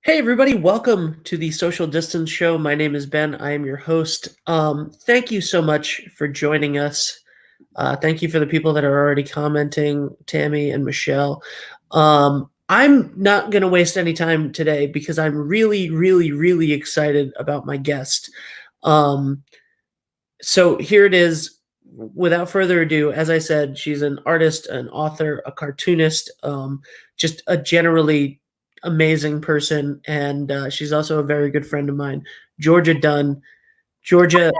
Hey everybody, welcome to the Social Distance Show. My name is Ben. I am your host. Thank you so much for joining us. Thank you for the people that are already commenting, Tammy and Michelle. I'm not going to waste any time today because I'm really, really, really excited about my guest. Um, so here it is. Without further ado, as I said, she's an artist, an author, a cartoonist, just a generally amazing person, and she's also a very good friend of mine, Georgia Dunn. Georgia,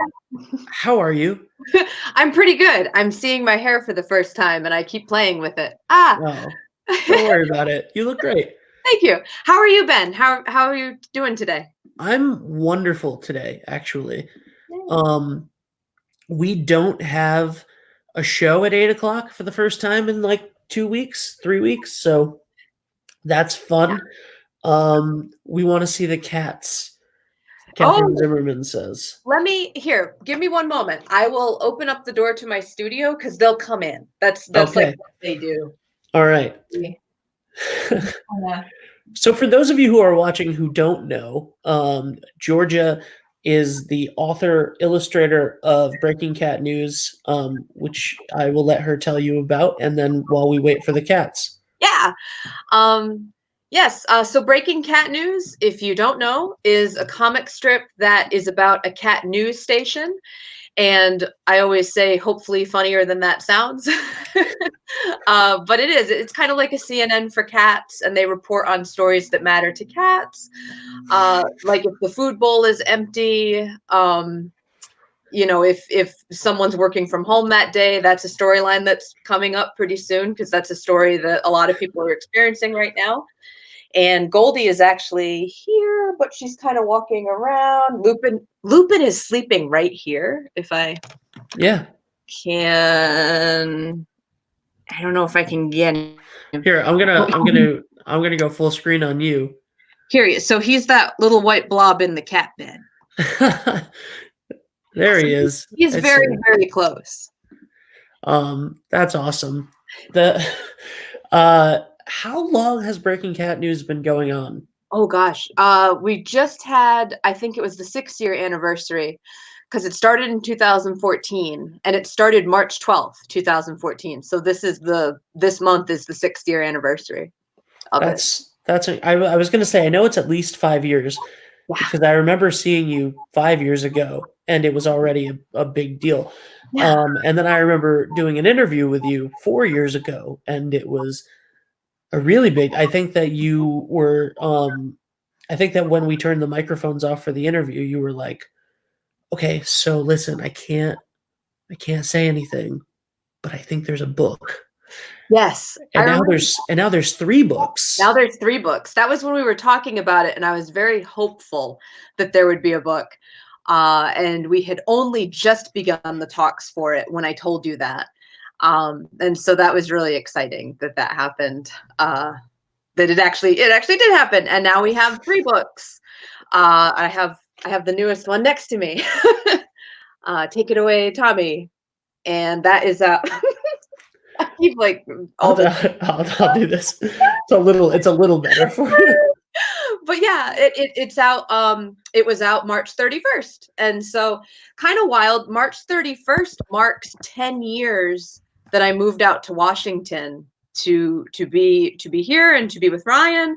how are you? I'm pretty good. I'm seeing my hair for the first time and I keep playing with it. Ah, Oh, don't worry about it. You look great. thank you. How are you, Ben? How are you doing today? I'm wonderful today, actually. Yay. Um, we don't have a show at 8 o'clock for the first time in like 2 weeks, 3 weeks, so that's Yeah. fun. We want to see the cats, Catherine Oh, Zimmerman says. give me one moment. I will open up the door to my studio because they'll come in. That's like Okay. what they do. All right. Yeah. So for those of you who are watching who don't know, Georgia is the author, illustrator of Breaking Cat News, which I will let her tell you about, and then while we wait for the cats. Yeah. Um, yes. So Breaking Cat News, if you don't know, is a comic strip that is about a cat news station. And I always say, hopefully funnier than that sounds. But it is. It's kind of like a CNN for cats, and they report on stories that matter to cats. Like if the food bowl is empty, if someone's working from home that day, that's a storyline that's coming up pretty soon because that's a story that a lot of people are experiencing right now. And Goldie is actually here, but she's kind of walking around. Lupin is sleeping right here. If I Yeah. can, I don't know if I can get him. Here, I'm gonna go full screen on you. Here he is. So he's that little white blob in the cat bed. There So he is. he's I see. very, very close. That's awesome. The how long has Breaking Cat News been going on? Oh gosh. We just had, I think it was the 6 year anniversary because it started in 2014 and it started March 12th, 2014. So this month is the 6 year anniversary of it. I was gonna say I know it's at least 5 years Yeah. because I remember seeing you 5 years ago and it was already a big deal. Yeah. And then I remember doing an interview with you 4 years ago and it was a really big. I think that you were I think that when we turned the microphones off for the interview, you were like, okay, so listen, I can't say anything, but I think there's a book. Yes. I And now remember. there's 3 books. Now there's 3 books. That was when we were talking about it, and I was very hopeful that there would be a book. And we had only just begun the talks for it when I told you that. And so that was really exciting that that happened. That it actually did happen, and now we have 3 books. I have the newest one next to me. Take it away, Tommy. And that is I keep like all I'll, this. I'll do this. It's a little better for you. But yeah, it was out March 31st. And so kind of wild. March 31st marks 10 years that I moved out to Washington to be here and to be with Ryan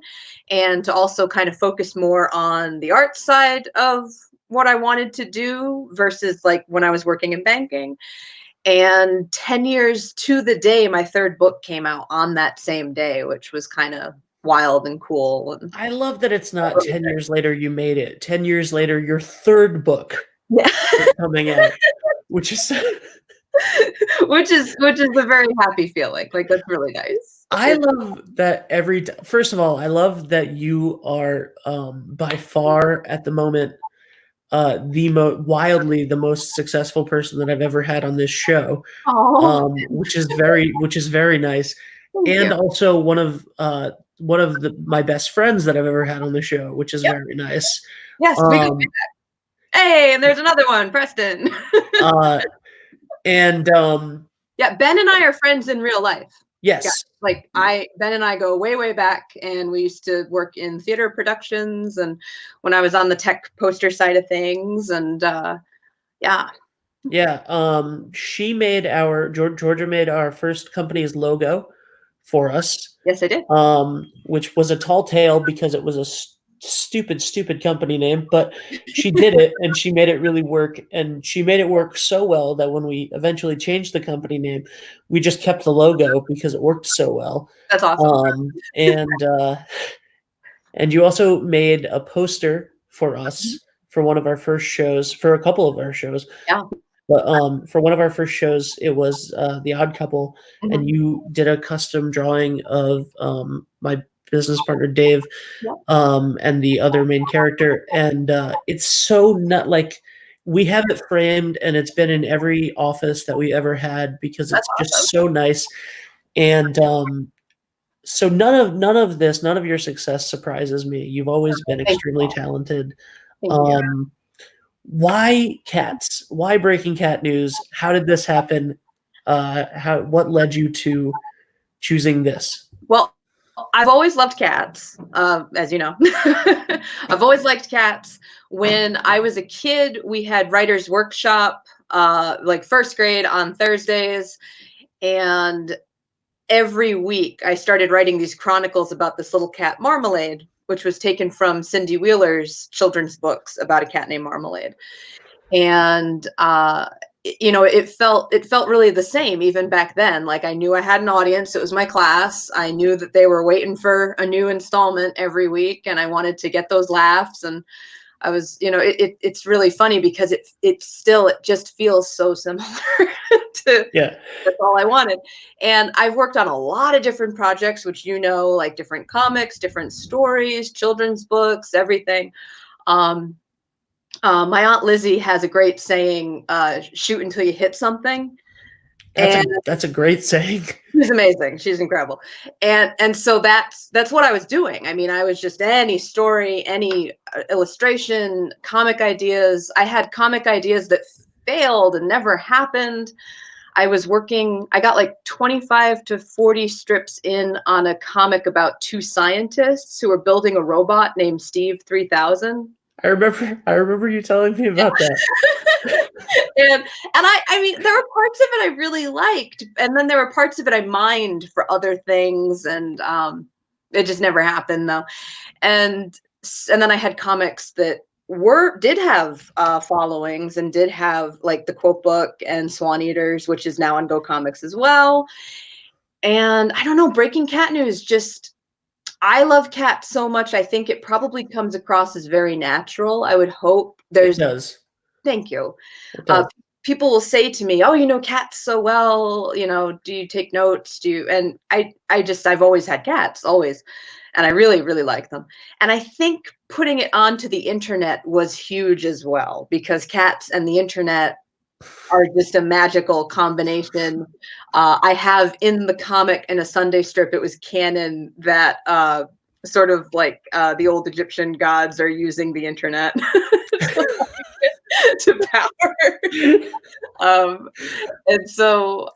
and to also kind of focus more on the art side of what I wanted to do versus like when I was working in banking. And 10 years to the day my third book came out on that same day, which was kind of wild and cool. And I love that it's not 10 years later you made it. 10 years later, your third book yeah. is coming out, which is which is a very happy feeling. Like that's really nice. I love that first of all, I love that you are by far at the moment wildly the most successful person that I've ever had on this show, Oh, which is very nice, thank and you. also one of my best friends that I've ever had on the show, which is Yep. very nice. Yes, we go way Um, back. Hey, and there's another one, Preston. uh, and Yeah, Ben and I are friends in real life. Yeah, Yes. like Ben and I go way, way back, and we used to work in theater productions, and when I was on the tech poster side of things, and yeah, Yeah. She made Georgia made our first company's logo for us. yes, I did. Which was a tall tale because it was a stupid company name, but she did it and she made it really work. And she made it work so well that when we eventually changed the company name, we just kept the logo because it worked so well. That's awesome. And you also made a poster for Mhm. us for one of our first shows, for a couple of our shows. Yeah. But for one of our first shows, it was The Odd Couple, and Mhm. you did a custom drawing of my business partner Dave, Yeah. and the other main character, and it's so not like we have it framed, and it's been in every office that we ever had because That's it's just awesome. so nice, and so none of your success surprises me. You've always been Thank extremely talented. you. Um, why cats? Why Breaking Cat News? How did this happen? What led you to choosing this? Well, I've always loved cats, as you know. I've always liked cats. When I was a kid, we had writers' workshop, like first grade on Thursdays, and every week I started writing these chronicles about this little cat Marmalade, which was taken from Cindy Wheeler's children's books about a cat named Marmalade. And it felt really the same even back then. Like, I knew I had an audience. It was my class. I knew that they were waiting for a new installment every week, and I wanted to get those laughs. And I was, it's really funny because it just feels so similar to Yeah, that's all I wanted. And I've worked on a lot of different projects, which, like different comics, different stories, children's books, everything. Um, my aunt Lizzie has a great saying, shoot until you hit something. And that's a great saying. she's amazing. She's incredible. And so that's what I was doing. I mean, I was just any story, any illustration, comic ideas. I had comic ideas that failed and never happened. I got like 25 to 40 strips in on a comic about two scientists who were building a robot named Steve 3000. I remember you telling me about that. And I mean, there were parts of it I really liked, and then there were parts of it I mined for other things, and it just never happened though. And and then I had comics that did have followings and did have like the quote book and Swan Eaters, which is now on Go Comics as well. And I don't know, Breaking Cat News just, I love cats so much. I think it probably comes across as very natural. I would hope It there's does. Thank you. It Uh, does. people will say to me, "Oh, you know cats so well. Do you take notes? Do you?" And I've always had cats, always, and I really, really like them. And I think putting it onto the internet was huge as well, because cats and the internet are just a magical combination. I have in the comic, in a Sunday strip, it was canon that sort of like the old Egyptian gods are using the internet to power. Um, and so,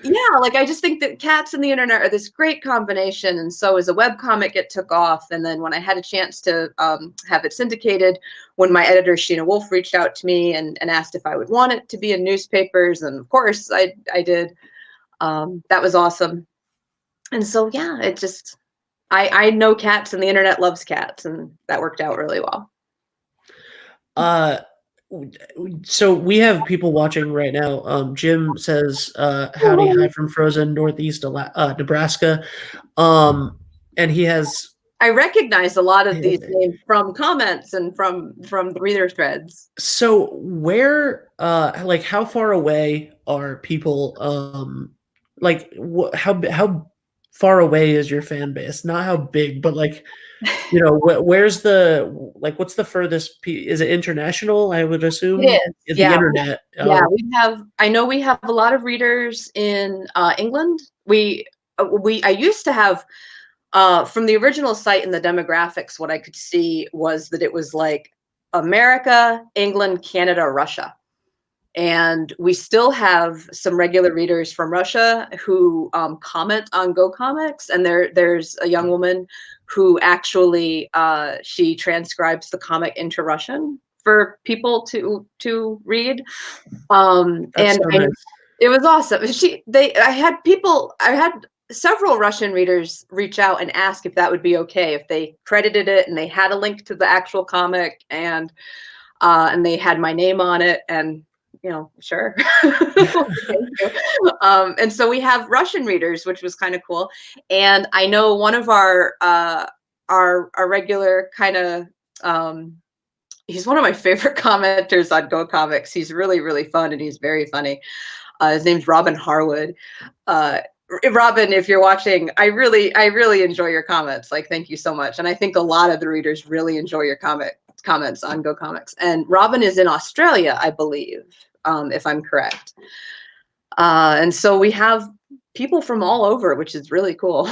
yeah, like I just think that cats and the internet are this great combination. And so, as a webcomic, it took off. And then when I had a chance to have it syndicated, when my editor Sheena Wolf reached out to me and asked if I would want it to be in newspapers, and of course I did. That was awesome. And so, yeah, I know cats and the internet loves cats, and that worked out really well. Uh, so we have people watching right now. Jim says, "Howdy, hi from frozen Northeast Nebraska," um, and he has. I recognize a lot of these names from comments and from the reader threads. So where, like, how far away are people? Like, how far away is your fan base? Not how big, but like, where's the like, what's the furthest? Is it international? I would It assume is, the yeah. internet. Yeah, I know we have a lot of readers in England. I used to have, from the original site and the demographics, what I could see was that it was like America, England, Canada, Russia. And we still have some regular readers from Russia who comment on Go Comics. And there's a young woman who actually she transcribes the comic into Russian for people to read. That's And so nice. it was awesome. I had several Russian readers reach out and ask if that would be okay if they credited it and they had a link to the actual comic and they had my name on it, and sure. Thank you. And so we have Russian readers, which was kind of cool. And I know one of our regular kind of he's one of my favorite commenters on Go Comics. He's really, really fun and he's very funny. His name's Robin Harwood. Robin, if you're watching, I really enjoy your comments. Like, thank you so much. And I think a lot of the readers really enjoy your comments on Go Comics. And Robin is in Australia, I believe, if I'm correct. And so we have people from all over, which is really cool.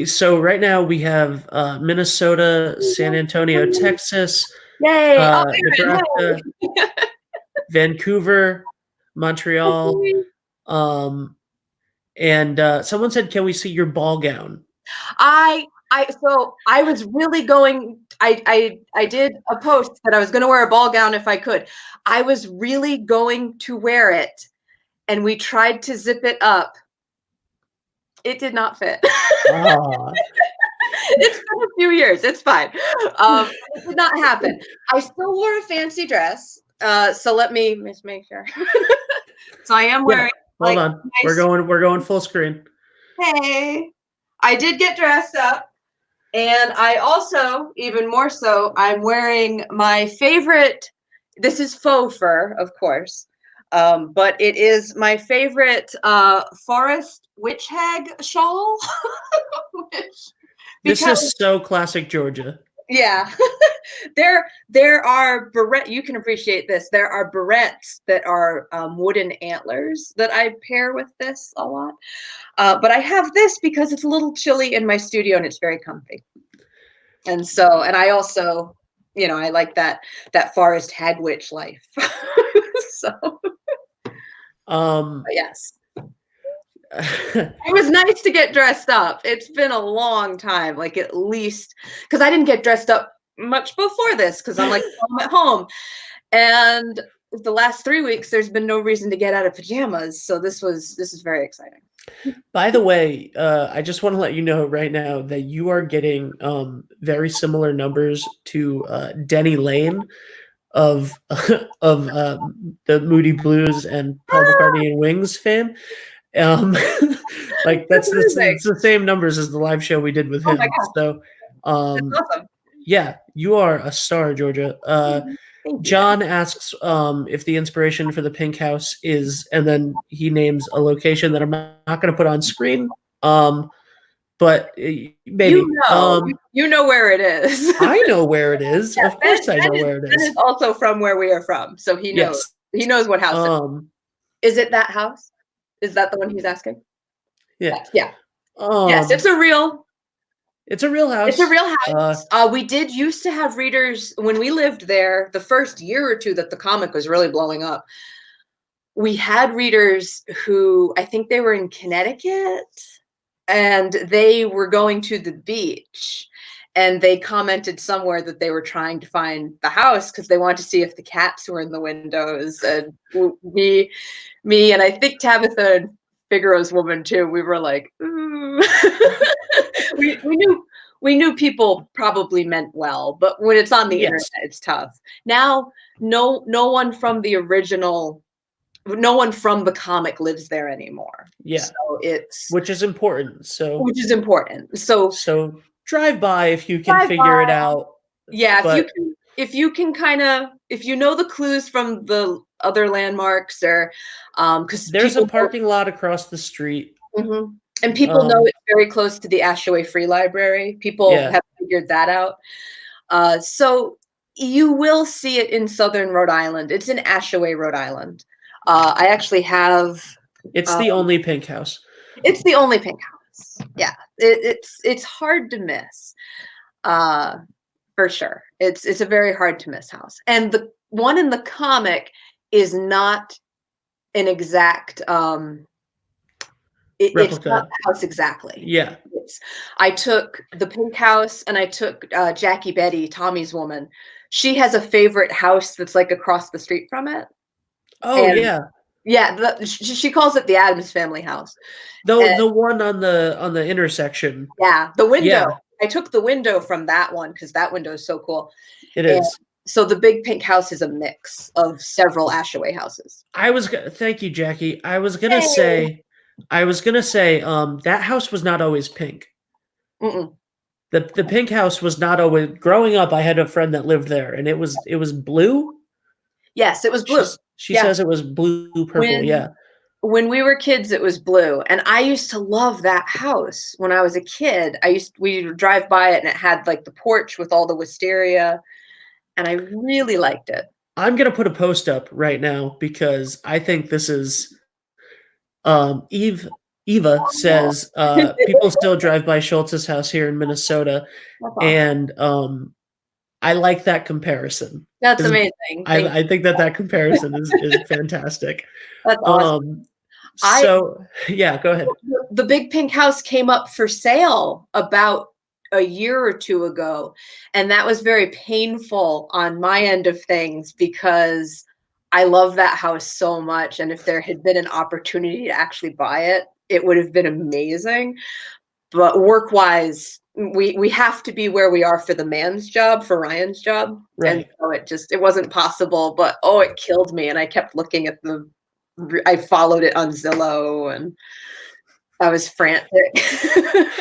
So right now we have Minnesota, San Antonio, Texas, Yay! Oh, Nebraska, Vancouver, Montreal, and someone said, "Can we see your ball gown?" So I was really going. I did a post that I was going to wear a ball gown if I could. I was really going to wear it, and we tried to zip it up. It did not fit. It's been a few years. It's fine. It did not happen. I still wore a fancy dress. So let me just make sure. So I am wearing. Hold on. Nice. We're going full screen. Hey, I did get dressed up, and I also, even more so, I'm wearing my favorite. This is faux fur, of course, but it is my favorite forest witch hag shawl. This is so classic Georgia. Yeah. There are you can appreciate this. There are barrettes that are wooden antlers that I pair with this a lot. But I have this because it's a little chilly in my studio and it's very comfy. And I also, I like that forest hag witch life. So yes. It was nice to get dressed up. It's been a long time, like at least because I didn't get dressed up much before this because I'm like I'm at home, and the last 3 weeks there's been no reason to get out of pajamas. So this is very exciting. By the way, I just want to let you know right now that you are getting very similar numbers to Denny Lane of the Moody Blues and Paul McCartney and Wings fame. Like that's the same numbers as the live show we did with him. So awesome. Yeah, you are a star, Georgia. John asks if the inspiration for the pink house is, and then he names a location that I'm not going to put on screen. But maybe you know where it is. I know where it is. Yeah, of course, I know where it is. Ben is also from where we are from, so he knows. Yes. He knows what house it is. Is it that house? Is that the one he's asking? Yeah. Yeah. Yes, it's a real. It's a real house. It's a real house. We did used to have readers when we lived there. The first year or two that the comic was really blowing up, we had readers who I think they were in Connecticut, and they were going to the beach. And they commented somewhere that they were trying to find the house because they wanted to see if the cats were in the windows. And me, and I think Tabitha and Figaro's woman too. We were like, ooh. we knew people probably meant well, but when it's on the internet, it's tough. Now, no one from the original, no one from the comic lives there anymore. Yeah, so which is important. So drive by if you can figure it out. Yeah, if you can kind of, if you know the clues from the other landmarks, or because there's a parking lot across the street. Mm-hmm. And people know it's very close to the Ashaway Free Library. People have figured that out. So you will see it in southern Rhode Island. It's in Ashaway, Rhode Island. I actually have. It's the only pink house. It's the only pink house. Yeah, it's hard to miss. For sure. It's a very hard to miss house. And the one in the comic is not an exact it's not Replica. the house exactly. Yeah. I took the pink house and I took Jackie Betty, Tommy's woman. She has a favorite house that's like across the street from it. Oh And yeah. yeah, she calls it the Addams Family house. Though And the one on the intersection. yeah, the window. Yeah, I took the window from that one because that window is so cool. it And is. so the big pink house is a mix of several Ashaway houses. Thank you, Jackie. Yay! I was gonna say, that house was not always pink. Mm-mm. The pink house was not always growing up. I had a friend that lived there, and it was blue. Yes, it was blue. She Yeah. says it was blue purple. When Yeah, when we were kids, it was blue, and I used to love that house when I was a kid. We would drive by it, and it had like the porch with all the wisteria, and I really liked it. I'm gonna put a post up right now because I think this is Eve. Eva Oh, says people still drive by Schultz's house here in Minnesota, that's awesome. and I like that comparison That's 'cause amazing. Thank I think that that comparison is fantastic. That's awesome. Um, I so yeah, go ahead. the big pink house came up for sale about a year or two ago, and that was very painful on my end of things because I love that house so much, and if there had been an opportunity to actually buy it, it would have been amazing. But work-wise, we have to be where we are for the man's job, for Ryan's job, and Right. so it wasn't possible, but, oh, it killed me, and I kept looking at I followed it on Zillow, and I was frantic.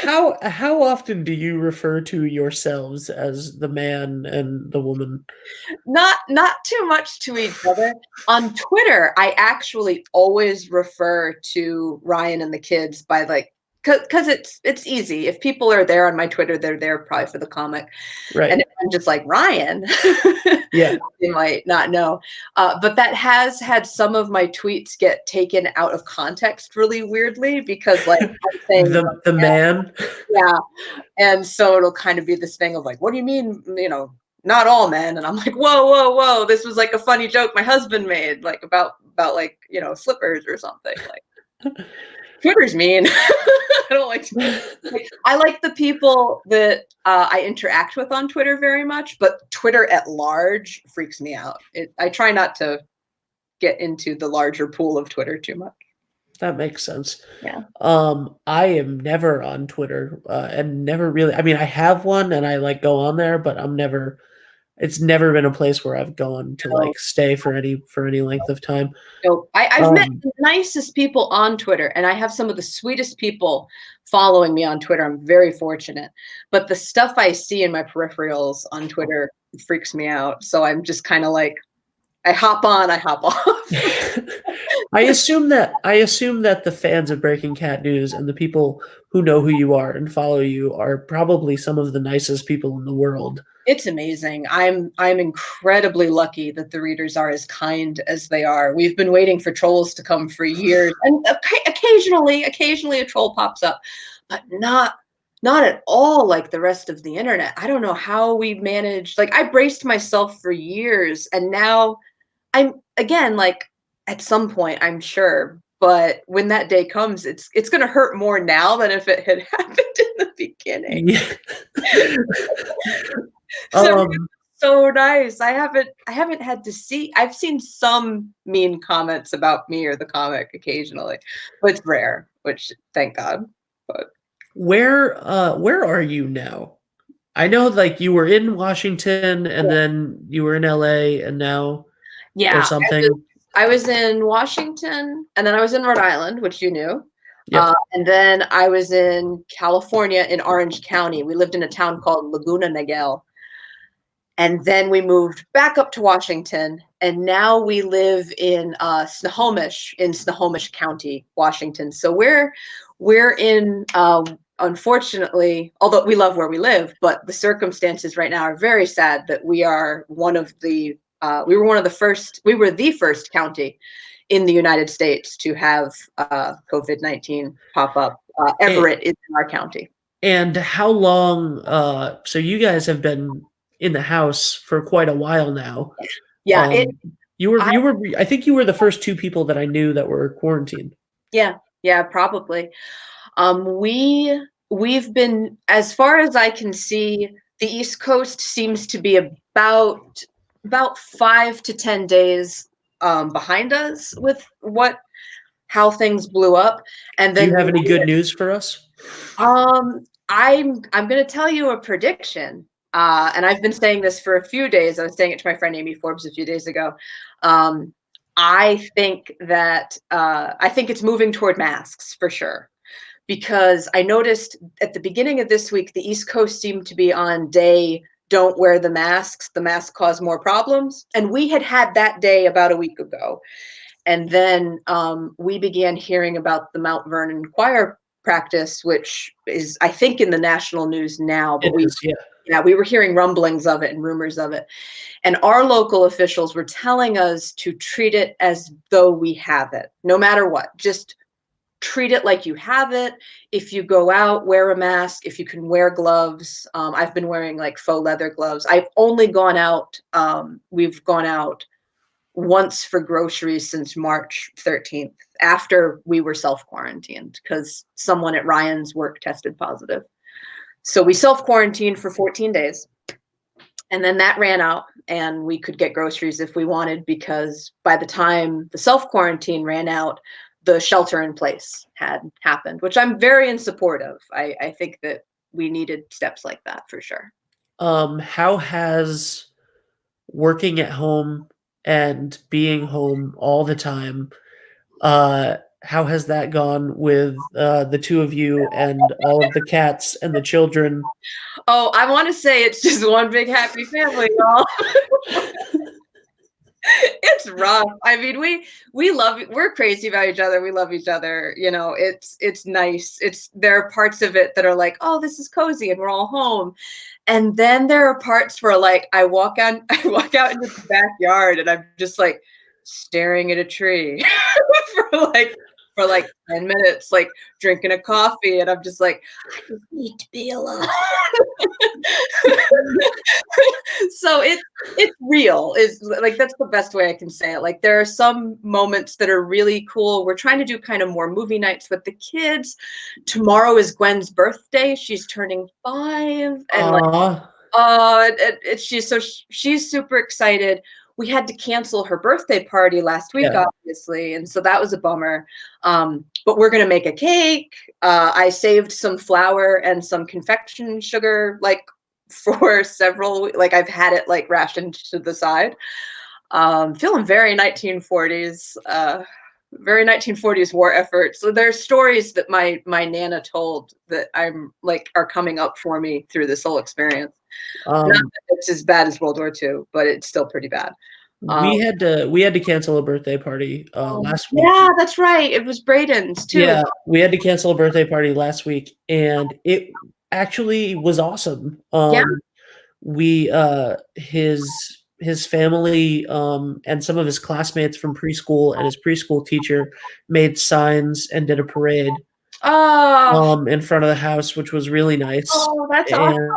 How often do you refer to yourselves as the man and the woman? Not too much to each other. On Twitter, I actually always refer to Ryan and the kids by, like, because it's easy. If people are there on my Twitter, they're there probably for the comic. And Right. if I'm just like, "Ryan," Yeah. they might not know. But that has had some of my tweets get taken out of context really weirdly because, like, I'm saying The man? yeah, and so it'll kind of be this thing of like, "What do you mean, not all men?" And I'm like, "Whoa, whoa, whoa, this was like a funny joke my husband made, like, about, like, slippers or something." Like, Twitter's mean. I don't like I like the people that, I interact with on Twitter very much, but Twitter at large freaks me out. I try not to get into the larger pool of Twitter too much. That makes sense. Yeah. I am never on Twitter, and never really I mean, I have one and I, like, go on there, but it's never been a place where I've gone to, So like, stay for any length of time. So I've met Um, the nicest people on Twitter, and I have some of the sweetest people following me on Twitter. I'm very fortunate. But the stuff I see in my peripherals on Twitter freaks me out. So I'm just kind of like, I hop on, I hop off. I assume that the fans of Breaking Cat News and the people who know who you are and follow you are probably some of the nicest people in the world. It's amazing. I'm incredibly lucky that the readers are as kind as they are. We've been waiting for trolls to come for years, and occasionally a troll pops up, but not at all like the rest of the internet. I don't know how we managed. Like, I braced myself for years, and now I'm again like at some point I'm sure, but when that day comes, it's going to hurt more now than if it had happened in the beginning. Yeah. So Um, so nice. I haven't had to see I've seen some mean comments about me or the comic occasionally, but it's rare, which thank God. But where are you now? I know, like, you were in Washington and then you were in LA and now or yeah, something. I was in Washington and then I was in Rhode Island, which you knew. Yep. And then I was in California in Orange County. We lived in a town called Laguna Niguel. And then we moved back up to Washington, and now we live in Snohomish County, Washington. So we're in unfortunately, although we love where we live, but the circumstances right now are very sad that we are one of the we were the first county in the United States to have COVID-19 pop up. A- Everett is in our county. And how long so you guys have been in the house for quite a while now. Yeah, Um, I I think you were the first two people that I knew that were quarantined. yeah, probably. We've been, as far as I can see, the East Coast seems to be about 5 to 10 days behind us with how things blew up, and Do you then have any good news for us? I'm gonna tell you a prediction, and I've been saying this for a few days. I was saying it to my friend Amy Forbes a few days ago. Um, I think it's moving toward masks for sure, because I noticed at the beginning of this week, the East Coast seemed to be on day don't wear the masks. The masks cause more problems, and we had that day about a week ago. And then we began hearing about the Mount Vernon choir practice, which is, I think, in the national news now. It But is, yeah. yeah, we were hearing rumblings of it and rumors of it. And our local officials were telling us to treat it as though we have it, no matter what. Just treat it like you have it. If you go out, wear a mask. If you can wear gloves, I've been wearing like faux leather gloves. I've only gone out. We've gone out once for groceries since March 13th, after we were self-quarantined because someone at Ryan's work tested positive. So we self-quarantined for 14 days, and then that ran out, and we could get groceries if we wanted, because by the time the self-quarantine ran out, the shelter in place had happened, which I'm very in support of. I think that we needed steps like that for sure. How has working at home and being home all the time, how has that gone with the two of you and all of the cats and the children? Oh, I want to say it's just one big happy family, y'all. It's rough. I mean, we're crazy about each other. We love each other. You know, it's nice. There are parts of it that are like, oh, this is cozy and we're all home. And then there are parts where like I walk out into the backyard and I'm just like staring at a tree for like for like 10 minutes, like drinking a coffee, and I'm just like, I just need to be alone. So it's real, is like, that's the best way I can say it. Like, there are some moments that are really cool. We're trying to do kind of more movie nights with the kids. Tomorrow is Gwen's birthday. She's turning 5, and like, Aw, she's super excited. We had to cancel her birthday party last week, yeah. obviously, and so that was a bummer. But we're gonna make a cake. I saved some flour and some confection sugar, like for several, like I've had it like rationed to the side. Feeling very 1940s, very 1940s war effort. So there's stories that my nana told that I'm like are coming up for me through this whole experience. Not Um, that it's as bad as World War II, but it's still pretty bad. Um, we had to cancel a birthday party last week. yeah, that's right. It was Braden's too. Yeah, we had to cancel a birthday party last week, and it actually was awesome. Yeah. We his family and some of his classmates from preschool and his preschool teacher made signs and did a parade Oh, in front of the house, which was really nice. oh, that's awesome.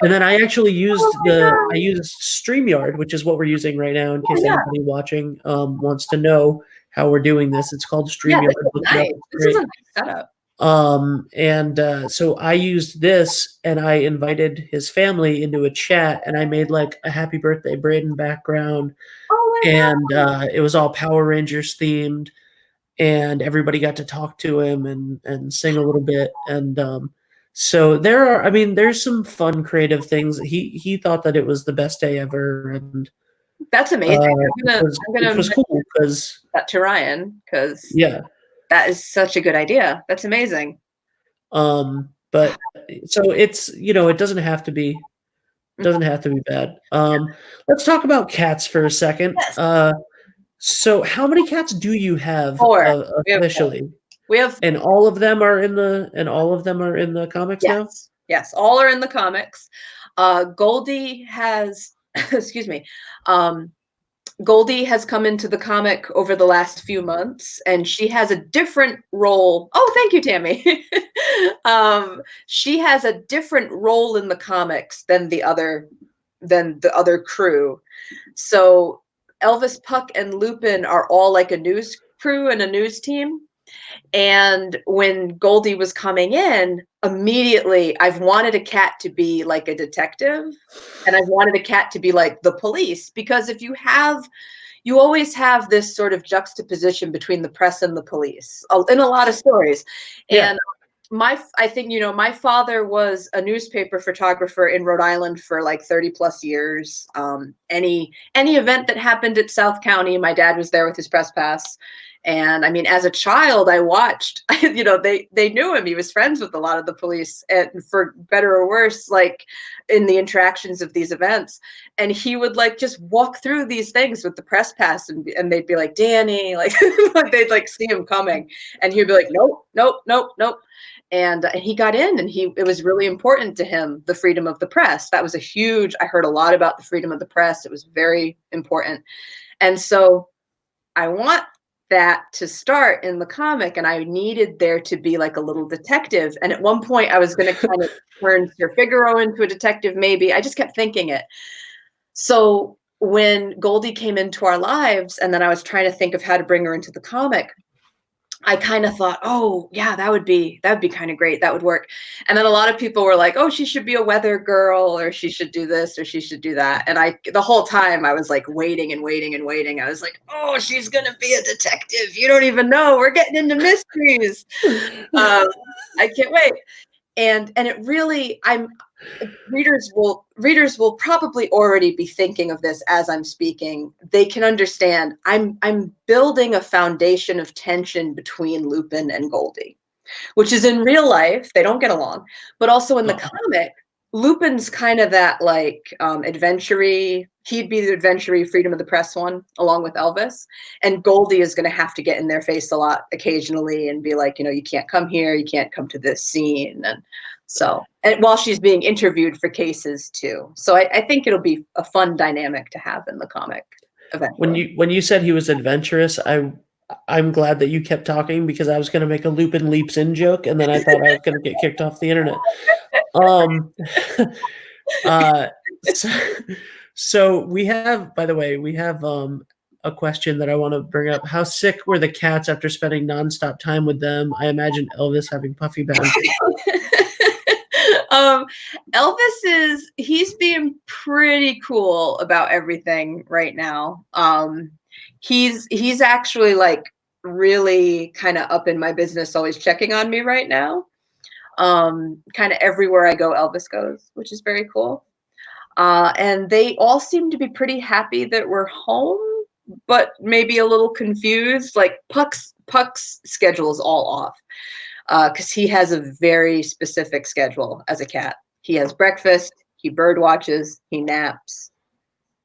And then I actually Oh my God. used StreamYard, which is what we're using right now in Oh case yeah. anybody watching wants to know how we're doing this. It's called Yeah, StreamYard. this is Look it up. nice. It's This is great. a nice setup. So I used this and I invited his family into a chat and I made like a happy birthday Braden background Oh my and God. it was all Power Rangers themed and everybody got to talk to him and sing a little bit and so there's some fun creative things. He thought that it was the best day ever and That's amazing. I'm which gonna was mention cool because that to Ryan, because yeah. that is such a good idea. That's amazing. But so it's it doesn't have to be bad. Let's talk about cats for a second. Yes. So how many cats do you have 4. We have 4. officially? We have And all of them are in the comics now? Yes. Yes, all are in the comics. Goldie has excuse me. Um, Goldie has come into the comic over the last few months, and she has a different role. Oh, thank you, Tammy. She has a different role in the comics than the other crew. So Elvis, Puck, and Lupin are all like a news crew and a news team. And when Goldie was coming in, immediately I've wanted a cat to be like a detective, and I've wanted a cat to be like the police, because if you always have this sort of juxtaposition between the press and the police in a lot of stories. Yeah. And I think, my father was a newspaper photographer in Rhode Island for like 30 plus years. Any event that happened at South County, my dad was there with his press pass. And I mean, as a child, I watched, they knew him. He was friends with a lot of the police, and for better or worse, like in the interactions of these events. And he would like just walk through these things with the press pass, and they'd be like, Danny, like, like they'd like see him coming, and he'd be like, nope, nope, nope, nope. And he got in, and it was really important to him, the freedom of the press. That was I heard a lot about the freedom of the press. It was very important. And so I want that to start in the comic, and I needed there to be like a little detective. And at one point I was going to kind of turn Sir Figaro into a detective, maybe. I just kept thinking it. So when Goldie came into our lives, and then I was trying to think of how to bring her into the comic, I kind of thought, oh yeah, that would be kind of great. That would work. And then a lot of people were like, oh, she should be a weather girl, or she should do this, or she should do that. And the whole time I was like waiting and waiting and waiting. I was like, oh, she's going to be a detective. You don't even know. We're getting into mysteries. I can't wait. And it really, readers will probably already be thinking of this as I'm speaking. They can understand I'm building a foundation of tension between Lupin and Goldie, which is in real life they don't get along, but also in the comic, Lupin's kind of that like adventure-y. He'd be the adventure-y freedom of the press one, along with Elvis. And Goldie is going to have to get in their face a lot occasionally and be like, you can't come here, you can't come to this scene. And so, and while she's being interviewed for cases too. So I think it'll be a fun dynamic to have in the comic eventually. When you said he was adventurous, I'm glad that you kept talking, because I was going to make a Lupin leaps in joke, and then I thought I was going to get kicked off the internet. Uh, so, so we have, by the way, a question that I want to bring up. How sick were the cats after spending nonstop time with them? I imagine Elvis having puffy boundaries. He's being pretty cool about everything right now. He's actually like really kind of up in my business, always checking on me right now. Kind of everywhere I go, Elvis goes, which is very cool. And they all seem to be pretty happy that we're home, but maybe a little confused. Like Puck's schedule is all off, because he has a very specific schedule as a cat. He has breakfast, he bird watches, he naps.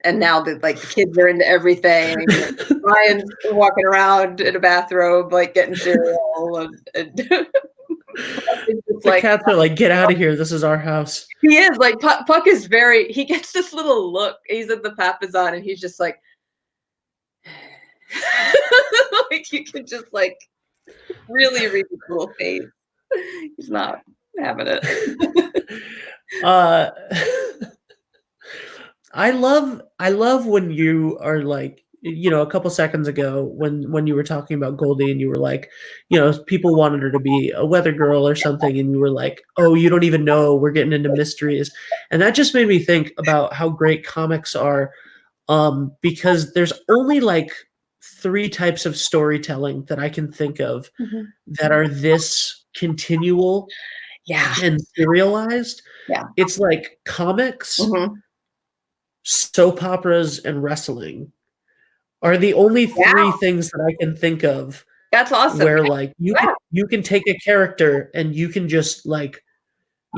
And now that like the kids are into everything, Ryan's walking around in a bathrobe, like getting cereal, and the cats are like, get out of here, this is our house. He is like Puck is he gets this little look. He's at the Papazon, and he's just like, like you can just like really read his little face. He's not having it. I love when you are like, a couple seconds ago when you were talking about Goldie, and you were like, people wanted her to be a weather girl or something, and you were like, oh, you don't even know, we're getting into mysteries. And that just made me think about how great comics are, because there's only like 3 types of storytelling that I can think of that are this continual and serialized. It's like comics, soap operas, and wrestling are the only 3 things that I can think of. That's awesome. Where like you can take a character and you can just like,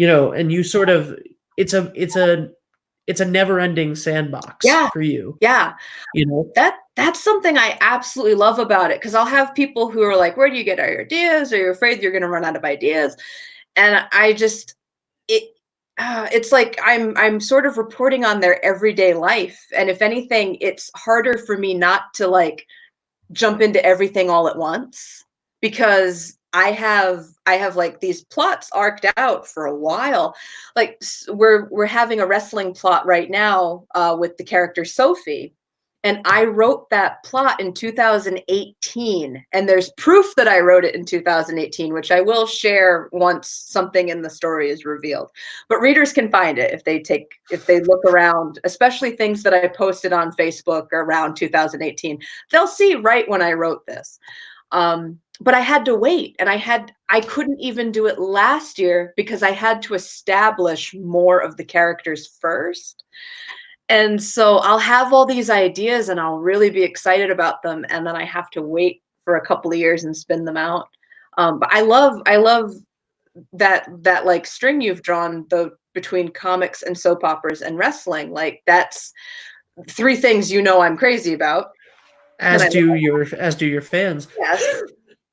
and you sort of, it's a never-ending sandbox for you. Yeah. That's something I absolutely love about it, because I'll have people who are like, where do you get your ideas? Or you're afraid you're going to run out of ideas. And it's like I'm sort of reporting on their everyday life. And if anything, it's harder for me not to like jump into everything all at once, because I have like these plots arced out for a while. Like we're having a wrestling plot right now with the character Sophie. And I wrote that plot in 2018. And there's proof that I wrote it in 2018, which I will share once something in the story is revealed. But readers can find it if they look around, especially things that I posted on Facebook around 2018. They'll see right when I wrote this. But I had to wait, and I couldn't even do it last year because I had to establish more of the characters first. And so I'll have all these ideas and I'll really be excited about them, and then I have to wait for a couple of years and spin them out. But I love that like string you've drawn between comics and soap operas and wrestling. Like that's three things I'm crazy about. And As I do your fans. Yes.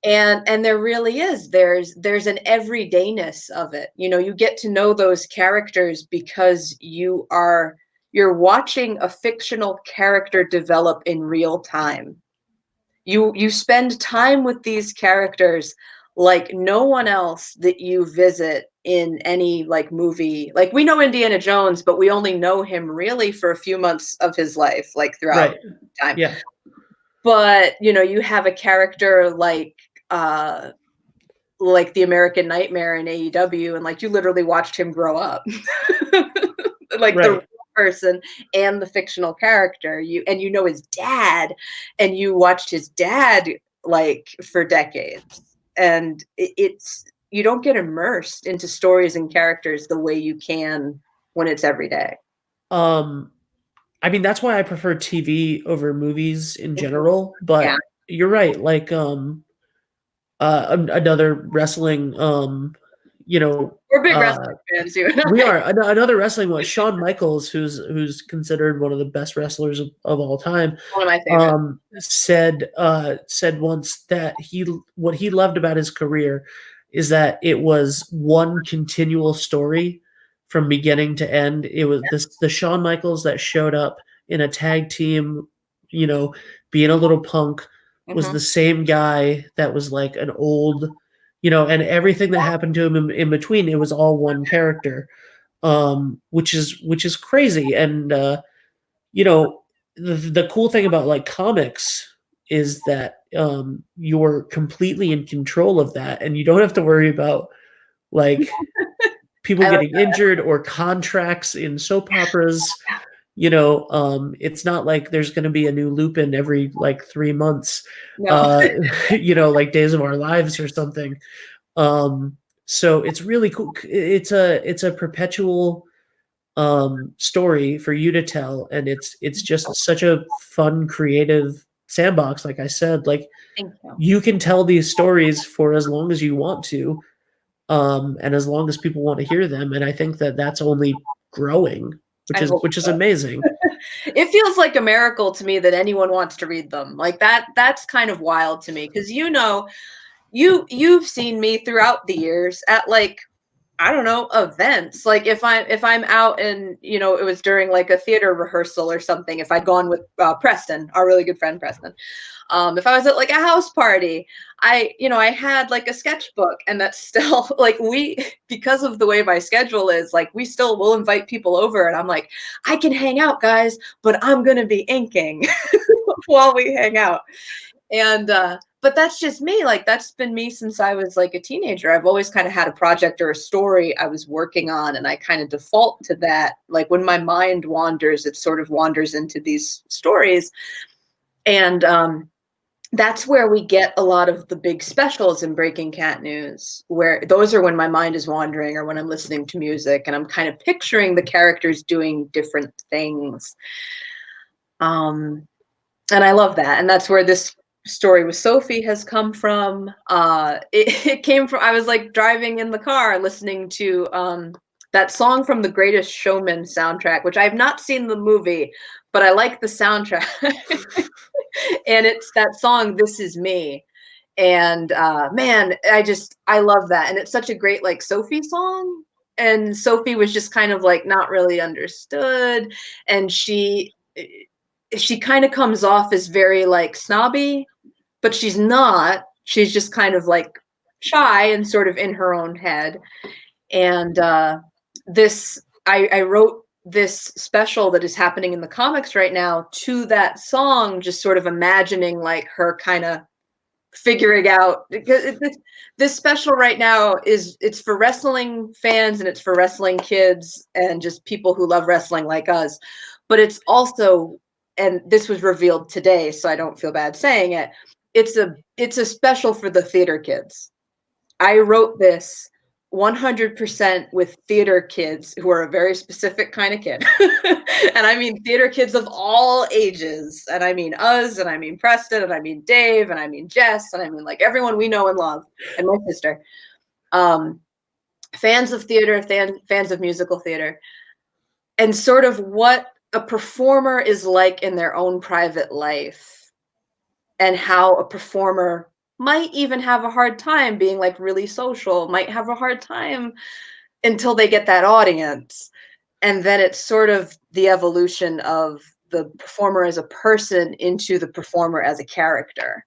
And there really is. There's an everydayness of it. You get to know those characters because you're watching a fictional character develop in real time. You spend time with these characters like no one else that you visit in any like movie. Like we know Indiana Jones, but we only know him really for a few months of his life, like throughout Right. time. Yeah. But you have a character like the American Nightmare in AEW, and like you literally watched him grow up. Like the Right. real person and the fictional character. You know his dad, and you watched his dad like for decades. And it's you don't get immersed into stories and characters the way you can when it's every day. I mean, that's why I prefer TV over movies in Mhm. general, Yeah, but you're right. Like, another wrestling, we're big wrestling fans, you and we I. are another wrestling one. Shawn Michaels, who's considered one of the best wrestlers of all time, One of my favorites. said once that what he loved about his career is that it was one continual story from beginning to end. It was the Shawn Michaels that showed up in a tag team, you know, being a little punk, was Hmm. the same guy that was like an old, and everything that happened to him in between, it was all one character, which is crazy. And the cool thing about like comics is that you're completely in control of that, and you don't have to worry about like people I like getting injured or contracts in soap operas. It's not like there's going to be a new Lupin every like 3 months, no. uh like Days of Our Lives or something. So it's really cool. It's a perpetual story for you to tell, and it's just such a fun, creative sandbox. Like I said, like Thank you. you can tell these stories for as long as you want to, and as long as people want to hear them. And I think that that's only growing, which I is hope which is so. amazing. It feels like a miracle to me that anyone wants to read them. Like that's kind of wild to me because you've seen me throughout the years at like I don't know, events. Like if I'm out and it was during like a theater rehearsal or something, if I'd gone with Preston, our really good friend Preston. If I was at like a house party, I had like a sketchbook, and that's still like we because of the way my schedule is, like we still will invite people over, and I'm like, I can hang out, guys, but I'm gonna be inking while we hang out. And but that's just me. Like that's been me since I was like a teenager. I've always kind of had a project or a story I was working on, and I kind of default to that. Like when my mind wanders, it sort of wanders into these stories. And that's where we get a lot of the big specials in Breaking Cat News, where those are when my mind is wandering or when I'm listening to music and I'm kind of picturing the characters doing different things. And I love that. And that's where this story with Sophie has come from. It came from, I was like driving in the car listening to that song from the Greatest Showman soundtrack, which I've not seen the movie, but I like the soundtrack. And it's that song, This Is Me. And man, I love that. And it's such a great like Sophie song. And Sophie was just kind of like not really understood. And she kind of comes off as very like snobby, but she's not. She's just kind of like shy and sort of in her own head. And this I wrote this special that is happening in the comics right now to that song, just sort of imagining like her kind of figuring out, because this special right now it's for wrestling fans and it's for wrestling kids and just people who love wrestling like us, but it's also, and this was revealed today so I don't feel bad saying it, it's a special for the theater kids. I wrote this 100% with theater kids who are a very specific kind of kid. And I mean theater kids of all ages. And I mean us, and I mean Preston, and I mean Dave, and I mean Jess, and I mean like everyone we know and love, and my sister. Fans of theater, fans of musical theater, and sort of what a performer is like in their own private life, and how a performer might even have a hard time being like really social, might have a hard time until they get that audience. And then it's sort of the evolution of the performer as a person into the performer as a character,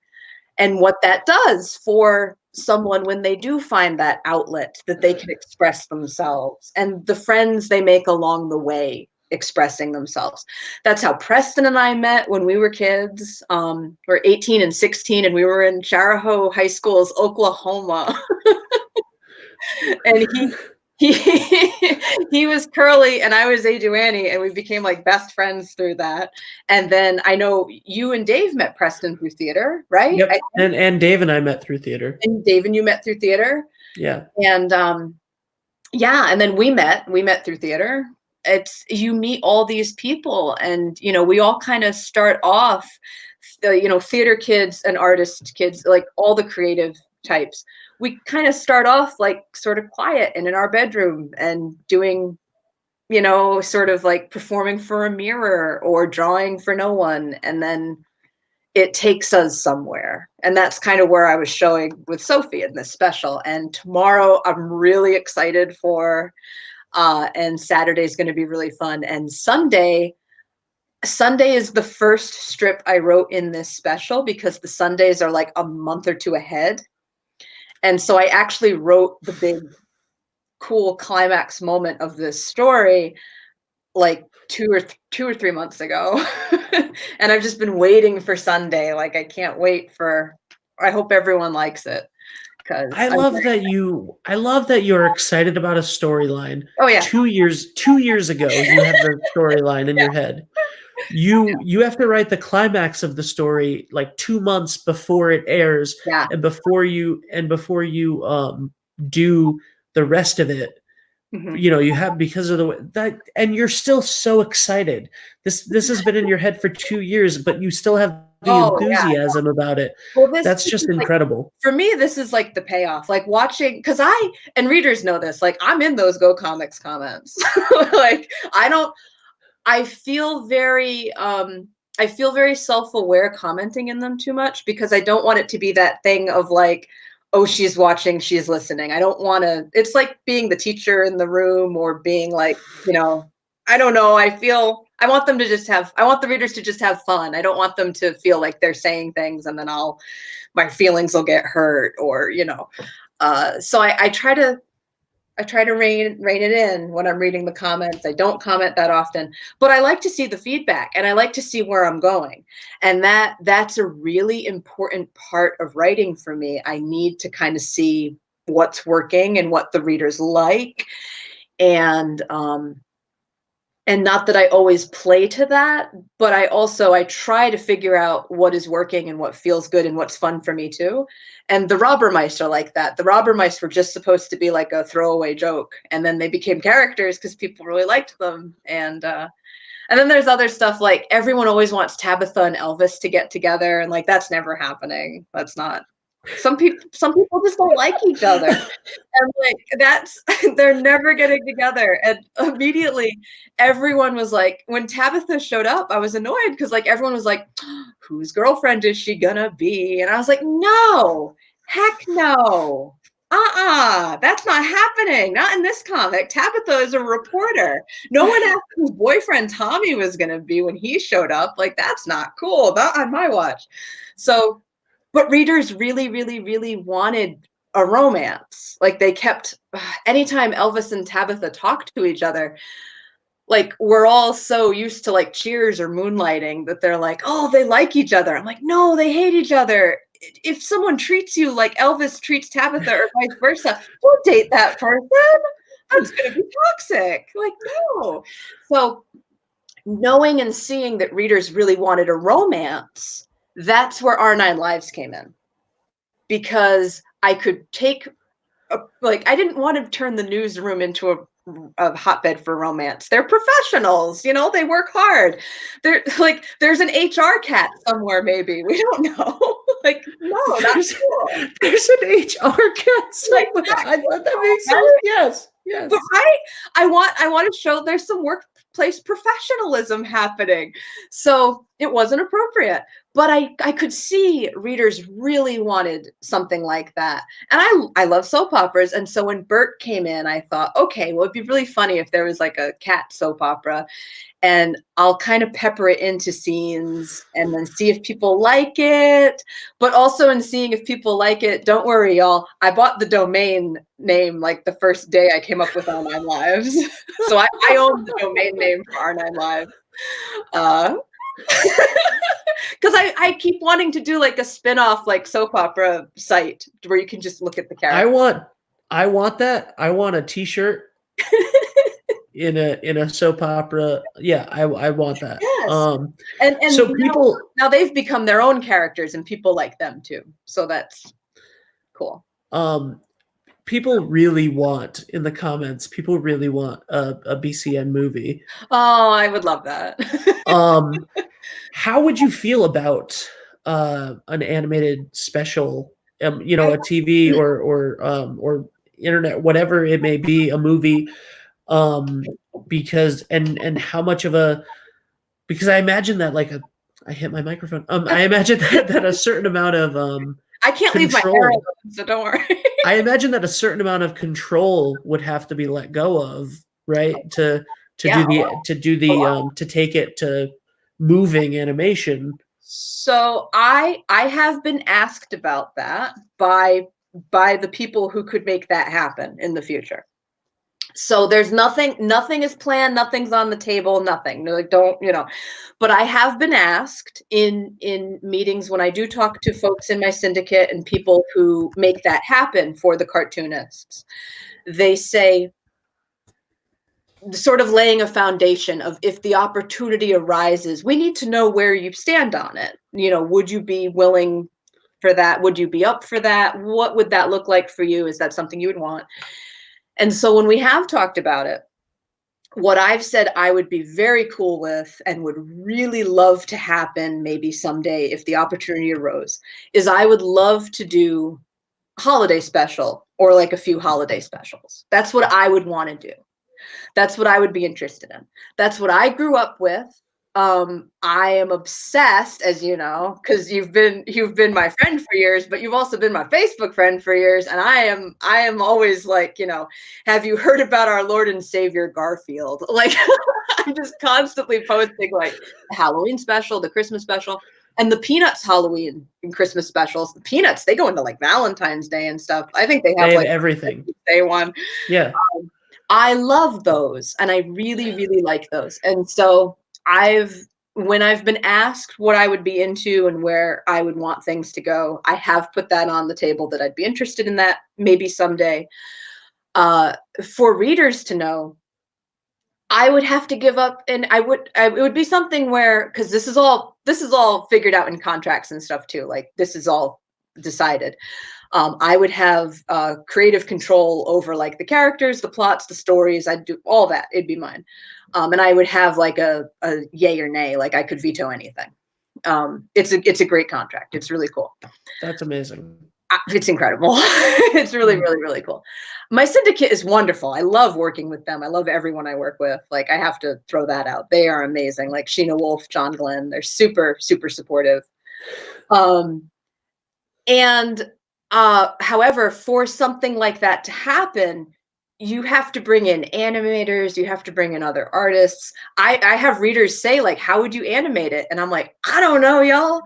and what that does for someone when they do find that outlet that they can express themselves, and the friends they make along the way expressing themselves. That's how Preston and I met when we were kids. We're 18 and 16, and we were in Charahoe High School's Oklahoma. And he he was Curly and I was Aduani, and we became like best friends through that. And then I know you and Dave met Preston through theater, right? Yep. And Dave and I met through theater. And Dave and you met through theater. Yeah. And yeah, and then we met through theater. It's, you meet all these people, and you know, we all kind of start off, you know, theater kids and artist kids, like all the creative types, we kind of start off like sort of quiet and in our bedroom and doing, you know, sort of like performing for a mirror or drawing for no one, and then it takes us somewhere. And that's kind of where I was showing with Sophie in this special. And tomorrow I'm really excited for, and Saturday's going to be really fun. And Sunday is the first strip I wrote in this special, because the Sundays are like a month or two ahead. And so I actually wrote the big cool climax moment of this story like 2 or 3 months ago. And I've just been waiting for Sunday. Like I can't wait for, I hope everyone likes it. Cause I love that you're excited about a storyline. Oh yeah. 2 years ago you had the storyline in your head. You have to write the climax of the story like 2 months before it airs, Yeah. and before you do the rest of it. Mhm. You know, you have, because of the way that, and you're still so excited. This has been in your head for 2 years, but you still have the Oh yeah. enthusiasm about it. Well, That's this just is like, incredible. for me, this is like the payoff. Like watching, because and readers know this, like I'm in those Go Comics comments. Like I feel very self-aware commenting in them too much, because I don't want it to be that thing of like, oh, she's watching, she's listening. I don't want to, it's like being the teacher in the room, or being like, you know, I don't know. I want them to just I want the readers to just have fun. I don't want them to feel like they're saying things and then my feelings will get hurt, or, you know. So I try to rein it in when I'm reading the comments. I don't comment that often, but I like to see the feedback and I like to see where I'm going. And that's a really important part of writing for me. I need to kind of see what's working and what the readers like. And not that I always play to that, but I try to figure out what is working and what feels good and what's fun for me too. And the Robber Mice are like that. The Robber Mice were just supposed to be like a throwaway joke, and then they became characters because people really liked them. And then there's other stuff like everyone always wants Tabitha and Elvis to get together, and like that's never happening. That's not. Some people just don't like each other. And like that's they're never getting together. And immediately everyone was like, when Tabitha showed up, I was annoyed because like everyone was like, whose girlfriend is she gonna be? And I was like, no, heck no. That's not happening. Not in this comic. Tabitha is a reporter. No one asked whose boyfriend Tommy was gonna be when he showed up. Like, that's not cool. Not on my watch. So, but readers really, really, really wanted a romance. Like they kept, anytime Elvis and Tabitha talked to each other, like we're all so used to like Cheers or Moonlighting that they're like, oh, they like each other. I'm like, no, they hate each other. If someone treats you like Elvis treats Tabitha or vice versa, don't date that person. That's going to be toxic. Like, no. So knowing and seeing that readers really wanted a romance, that's where Our Nine Lives came in. Because I could take, like, I didn't want to turn the newsroom into a hotbed for romance. They're professionals, you know, they work hard. They're like, there's an HR cat somewhere, maybe. We don't know. Like, no, that's cool. There's an HR cat somewhere. Like, I thought that makes sense. right? Yes, yes. But I want to show there's some workplace professionalism happening. So it wasn't appropriate. But I could see readers really wanted something like that. And I love soap operas. And so when Bert came in, I thought, okay, well, it'd be really funny if there was like a cat soap opera. And I'll kind of pepper it into scenes and then see if people like it. But also in seeing if people like it, don't worry, y'all. I bought the domain name like the first day I came up with Our Nine Lives. So I own the domain name for Our Nine Lives. Because I keep wanting to do like a spin-off like soap opera site where you can just look at the characters. I want that. I want a T-shirt in a soap opera. Yeah, I want that. Yes. And So people now they've become their own characters and people like them too. So that's cool. people really want in the comments. People really want a BCN movie. Oh, I would love that. How would you feel about an animated special? You know, a TV or internet, whatever it may be, a movie. Because and how much of a because I imagine that like I hit my microphone. I imagine that a certain amount of I can't leave my hair control. alone, so don't worry. I imagine that a certain amount of control would have to be let go of, right? To Yeah. to take it to moving animation. So I have been asked about that by the people who could make that happen in the future. So there's nothing is planned, nothing's on the table, nothing. Like, don't, you know. But I have been asked in meetings when I do talk to folks in my syndicate and people who make that happen for the cartoonists. They say, sort of laying a foundation of, if the opportunity arises, we need to know where you stand on it. You know, would you be willing for that? Would you be up for that? What would that look like for you? Is that something you would want? And so when we have talked about it, what I've said I would be very cool with and would really love to happen maybe someday if the opportunity arose, is I would love to do holiday special or like a few holiday specials. That's what I would want to do. That's what I would be interested in. That's what I grew up with. I am obsessed, as you know, because you've been my friend for years, but you've also been my Facebook friend for years. And I am always like, you know, have you heard about our Lord and Savior Garfield? Like, I'm just constantly posting like the Halloween special, the Christmas special, and the Peanuts Halloween and Christmas specials. The Peanuts, they go into like Valentine's Day and stuff. I think they have like everything. Day one. Yeah. I love those, and I really, really like those. And so when I've been asked what I would be into and where I would want things to go, I have put that on the table that I'd be interested in that maybe someday. For readers to know, I would have to give up, and it would be something where, because this is all figured out in contracts and stuff too. Like, this is all decided. I would have creative control over like the characters, the plots, the stories. I'd do all that. It'd be mine. And I would have like a yay or nay. Like, I could veto anything. It's a great contract. It's really cool. That's amazing. It's incredible. It's really, really, really cool. My syndicate is wonderful. I love working with them. I love everyone I work with. Like, I have to throw that out. They are amazing. Like Sheena Wolf, John Glenn. They're super, super supportive. And however, for something like that to happen, you have to bring in animators, you have to bring in other artists. I have readers say, like, how would you animate it? And I'm like, I don't know, y'all.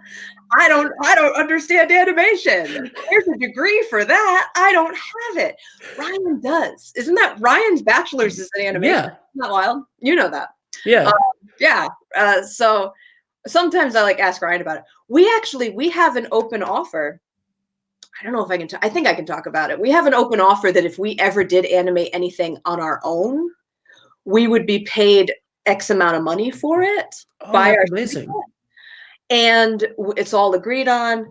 I don't understand animation. There's a degree for that. I don't have it. Ryan does. Isn't that Ryan's bachelor's is in animation? Yeah, Isn't that wild? You know that. yeah. Um, yeah. So sometimes I like ask Ryan about it. We have an open offer. I don't know if I can. I think I can talk about it. We have an open offer that if we ever did animate anything on our own, we would be paid X amount of money for it Oh, by that's our amazing. studio, and it's all agreed on.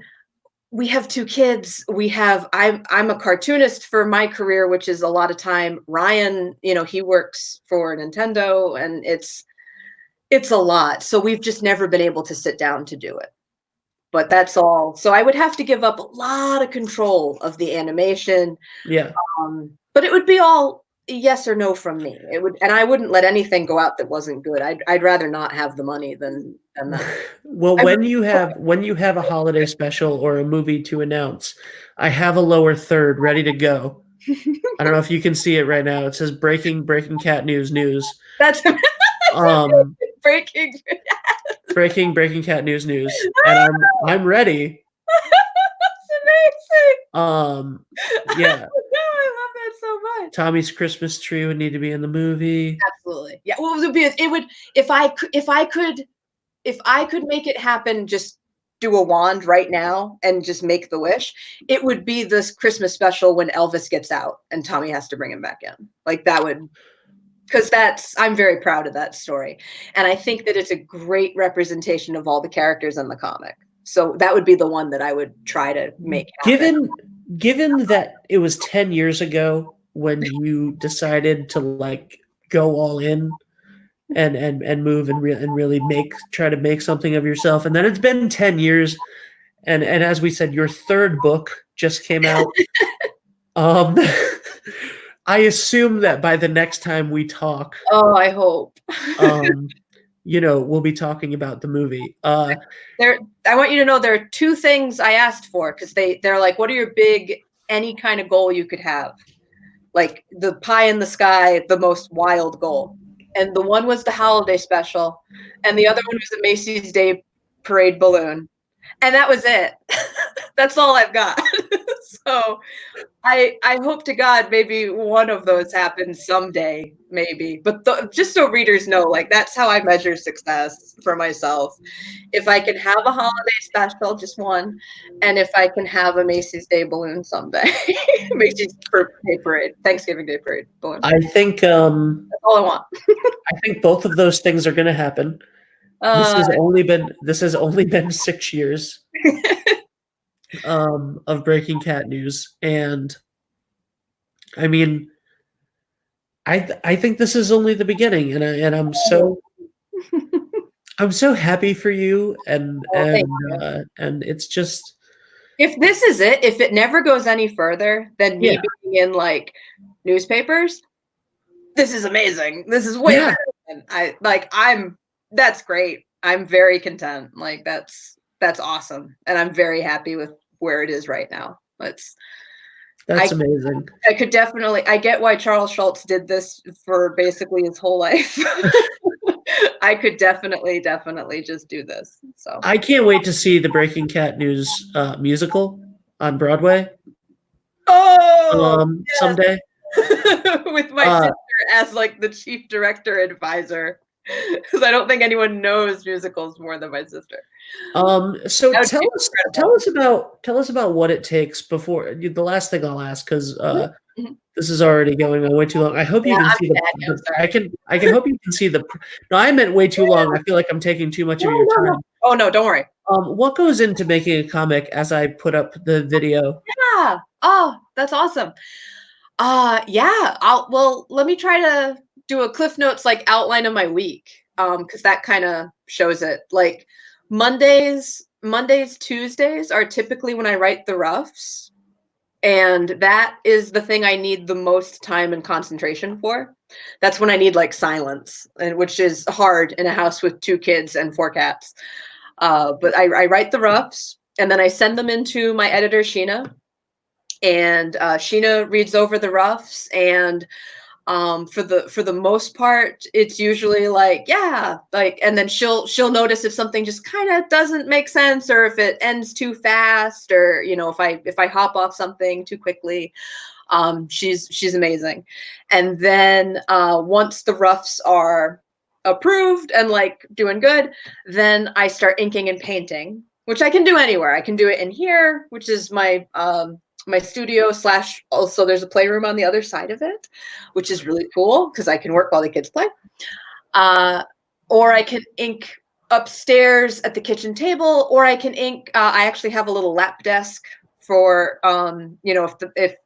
We have 2 kids. I'm a cartoonist for my career, which is a lot of time. Ryan, he works for Nintendo, and it's a lot. So we've just never been able to sit down to do it. But that's all. So I would have to give up a lot of control of the animation. Yeah. But it would be all yes or no from me. It would, and I wouldn't let anything go out that wasn't good. I'd rather not have the money than that. Well, I when really you have a holiday special or a movie to announce, I have a lower third ready to go. I don't know if you can see it right now. It says breaking cat news. that's Um breaking. breaking cat news. And I'm ready. That's amazing. Yeah. No, I love that so much. Tommy's Christmas tree would need to be in the movie. Absolutely. Yeah. Well, it would if I could make it happen, just do a wand right now and just make the wish, it would be this Christmas special when Elvis gets out and Tommy has to bring him back in. Like that would, because I'm very proud of that story. And I think that it's a great representation of all the characters in the comic. So that would be the one that I would try to make happen. Given that it was 10 years ago when you decided to like go all in and move and really try to make something of yourself, and then it's been 10 years, and as we said, your third book just came out. um I assume that by the next time we talk, Oh, I hope. um we'll be talking about the movie. I want you to know there are 2 things I asked for, because they're like, what are your big, any kind of goal you could have? Like the pie in the sky, the most wild goal. And the one was the holiday special, and the other one was the Macy's Day Parade balloon. And that was it. That's all I've got. So I hope to God maybe one of those happens someday, maybe. But just so readers know, like that's how I measure success for myself. If I can have a holiday special, just one, and if I can have a Macy's Day balloon someday, Macy's Day Parade, Thanksgiving Day Parade balloon. I think That's all I want. I think both of those things are going to happen. This has only been 6 years of Breaking Cat News, and I mean, I think this is only the beginning, and I'm so happy for you, Thank you. and it's just If this is it, if it never goes any further than yeah me being in like newspapers, this is amazing. This is way yeah better than that's great. I'm very content. Like that's awesome. And I'm very happy with where it is right now. that's I amazing. I could definitely, I get why Charles Schultz did this for basically his whole life. I could definitely just do this. So I can't wait to see the Breaking Cat News musical on Broadway oh someday. with my Uh, sister as like the chief director advisor, because I don't think anyone knows musicals more than my sister. so That would be incredible. tell us about what it takes before the last thing I'll ask, because Mhm, mhm. this is already going on way too long. I hope you Yeah, can I'm see sad now, sorry. I can hope you can see the. No, I meant way too long. I feel like I'm taking too much No, of your no, no. time. Oh no, don't worry. What goes into making a comic? As I put up the video. Yeah. Oh, that's awesome. Yeah. Well, let me try to do a Cliff Notes like outline of my week. Because that kind of shows it. Like Mondays, Tuesdays are typically when I write the roughs. And that is the thing I need the most time and concentration for. That's when I need like silence, and which is hard in a house with 2 kids and 4 cats. But I write the roughs and then I send them into my editor, Sheena. And Sheena reads over the roughs, and For the most part, it's usually like, yeah, like, and then she'll notice if something just kind of doesn't make sense, or if it ends too fast, or if I hop off something too quickly. She's amazing. And then once the roughs are approved and like doing good, then I start inking and painting, which I can do anywhere. I can do it in here, which is my studio slash, also there's a playroom on the other side of it, which is really cool because I can work while the kids play. Or I can ink upstairs at the kitchen table, or I can ink. I actually have a little lap desk for if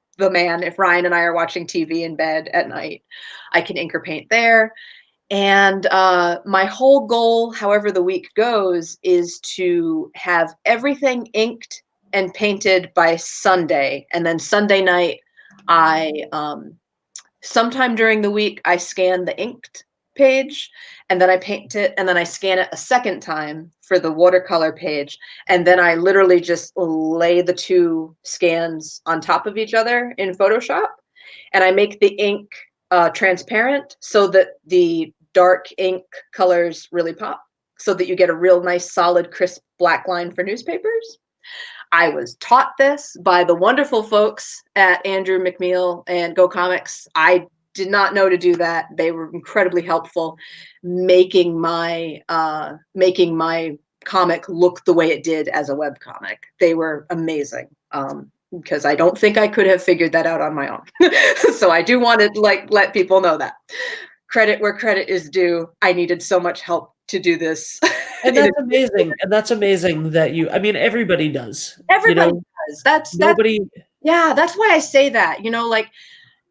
Ryan and I are watching TV in bed at night, I can ink or paint there. And my whole goal, however the week goes, is to have everything inked and painted by Sunday. And then Sunday night, I sometime during the week, I scan the inked page, and then I paint it, and then I scan it a second time for the watercolor page. And then I literally just lay the two scans on top of each other in Photoshop. And I make the ink transparent so that the dark ink colors really pop, so that you get a real nice, solid, crisp black line for newspapers. I was taught this by the wonderful folks at Andrew McNeil and Go Comics. I did not know to do that. They were incredibly helpful, making my comic look the way it did as a web comic. They were amazing. Because I don't think I could have figured that out on my own. So I do want to let people know that. Credit where credit is due. I needed so much help to do this. And that's amazing. And that's amazing that everybody does. Everybody does. That's why I say that. Like,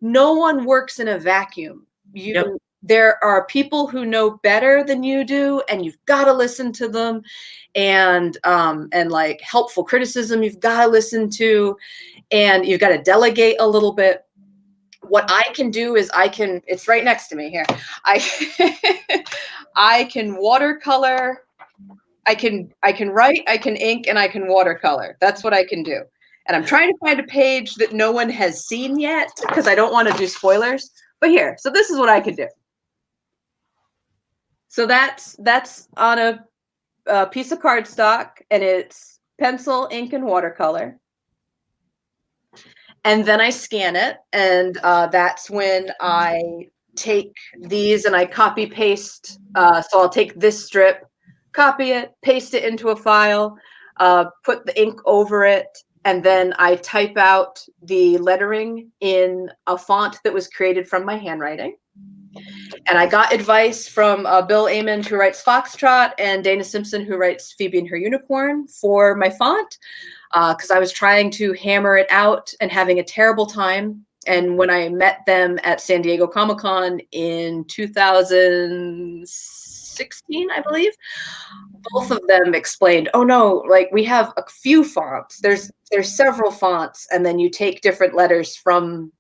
no one works in a vacuum. Yep. There are people who know better than you do, and you've got to listen to them. And like helpful criticism, you've got to listen to, and you've got to delegate a little bit. What I can do is it's right next to me here. I can watercolor. I can write, I can ink, and I can watercolor. That's what I can do. And I'm trying to find a page that no one has seen yet because I don't want to do spoilers. But here, so this is what I can do. So that's on a piece of cardstock, and it's pencil, ink, and watercolor. And then I scan it, and that's when I take these and I copy paste. So I'll take this strip, copy it, paste it into a file, put the ink over it, and then I type out the lettering in a font that was created from my handwriting. And I got advice from Bill Amond, who writes Foxtrot, and Dana Simpson, who writes Phoebe and Her Unicorn, for my font, because I was trying to hammer it out and having a terrible time. And when I met them at San Diego Comic-Con in 2016, I believe, both of them explained, oh no, like, we have a few fonts. There's several fonts, and then you take different letters from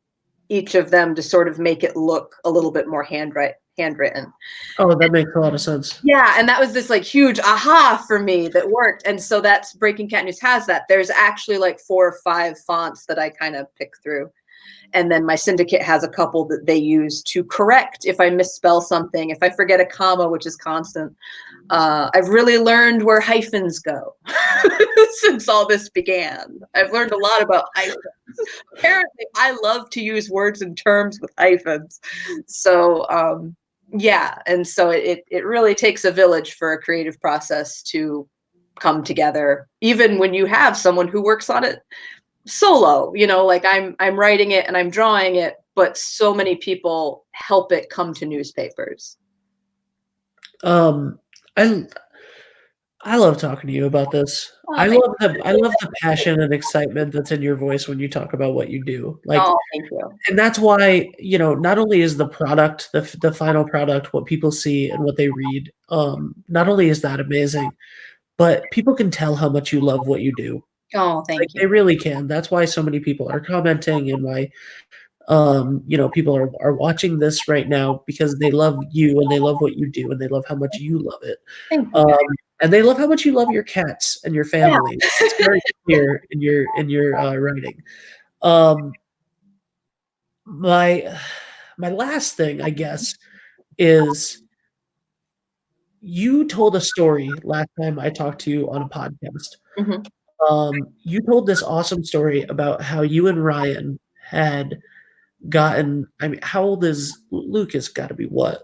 each of them to sort of make it look a little bit more handwritten. Oh, that makes a lot of sense. Yeah, and that was this like huge aha for me that worked. And so that's Breaking Cat News has that. There's actually like 4 or 5 fonts that I kind of pick through. And then my syndicate has a couple that they use to correct if I misspell something, if I forget a comma, which is constant. I've really learned where hyphens go since all this began. I've learned a lot about hyphens. Apparently, I love to use words and terms with hyphens. So, yeah, and so it really takes a village for a creative process to come together, even when you have someone who works on it solo, like I'm writing it and I'm drawing it, but so many people help it come to newspapers. I love talking to you about this. I love the passion and excitement that's in your voice when you talk about what you do. Like, thank you. And that's why, not only is the product, the final product, what people see and what they read, not only is that amazing, but people can tell how much you love what you do. Oh, thank you. They really can. That's why so many people are commenting, and why people are watching this right now, because they love you and they love what you do and they love how much you love it. And they love how much you love your cats and your family. Yeah. It's very clear in your writing. My my last thing, I guess, is you told a story last time I talked to you on a podcast. Mhm. You told this awesome story about how you and Ryan had gotten. I mean, how old is Lucas? Got to be what?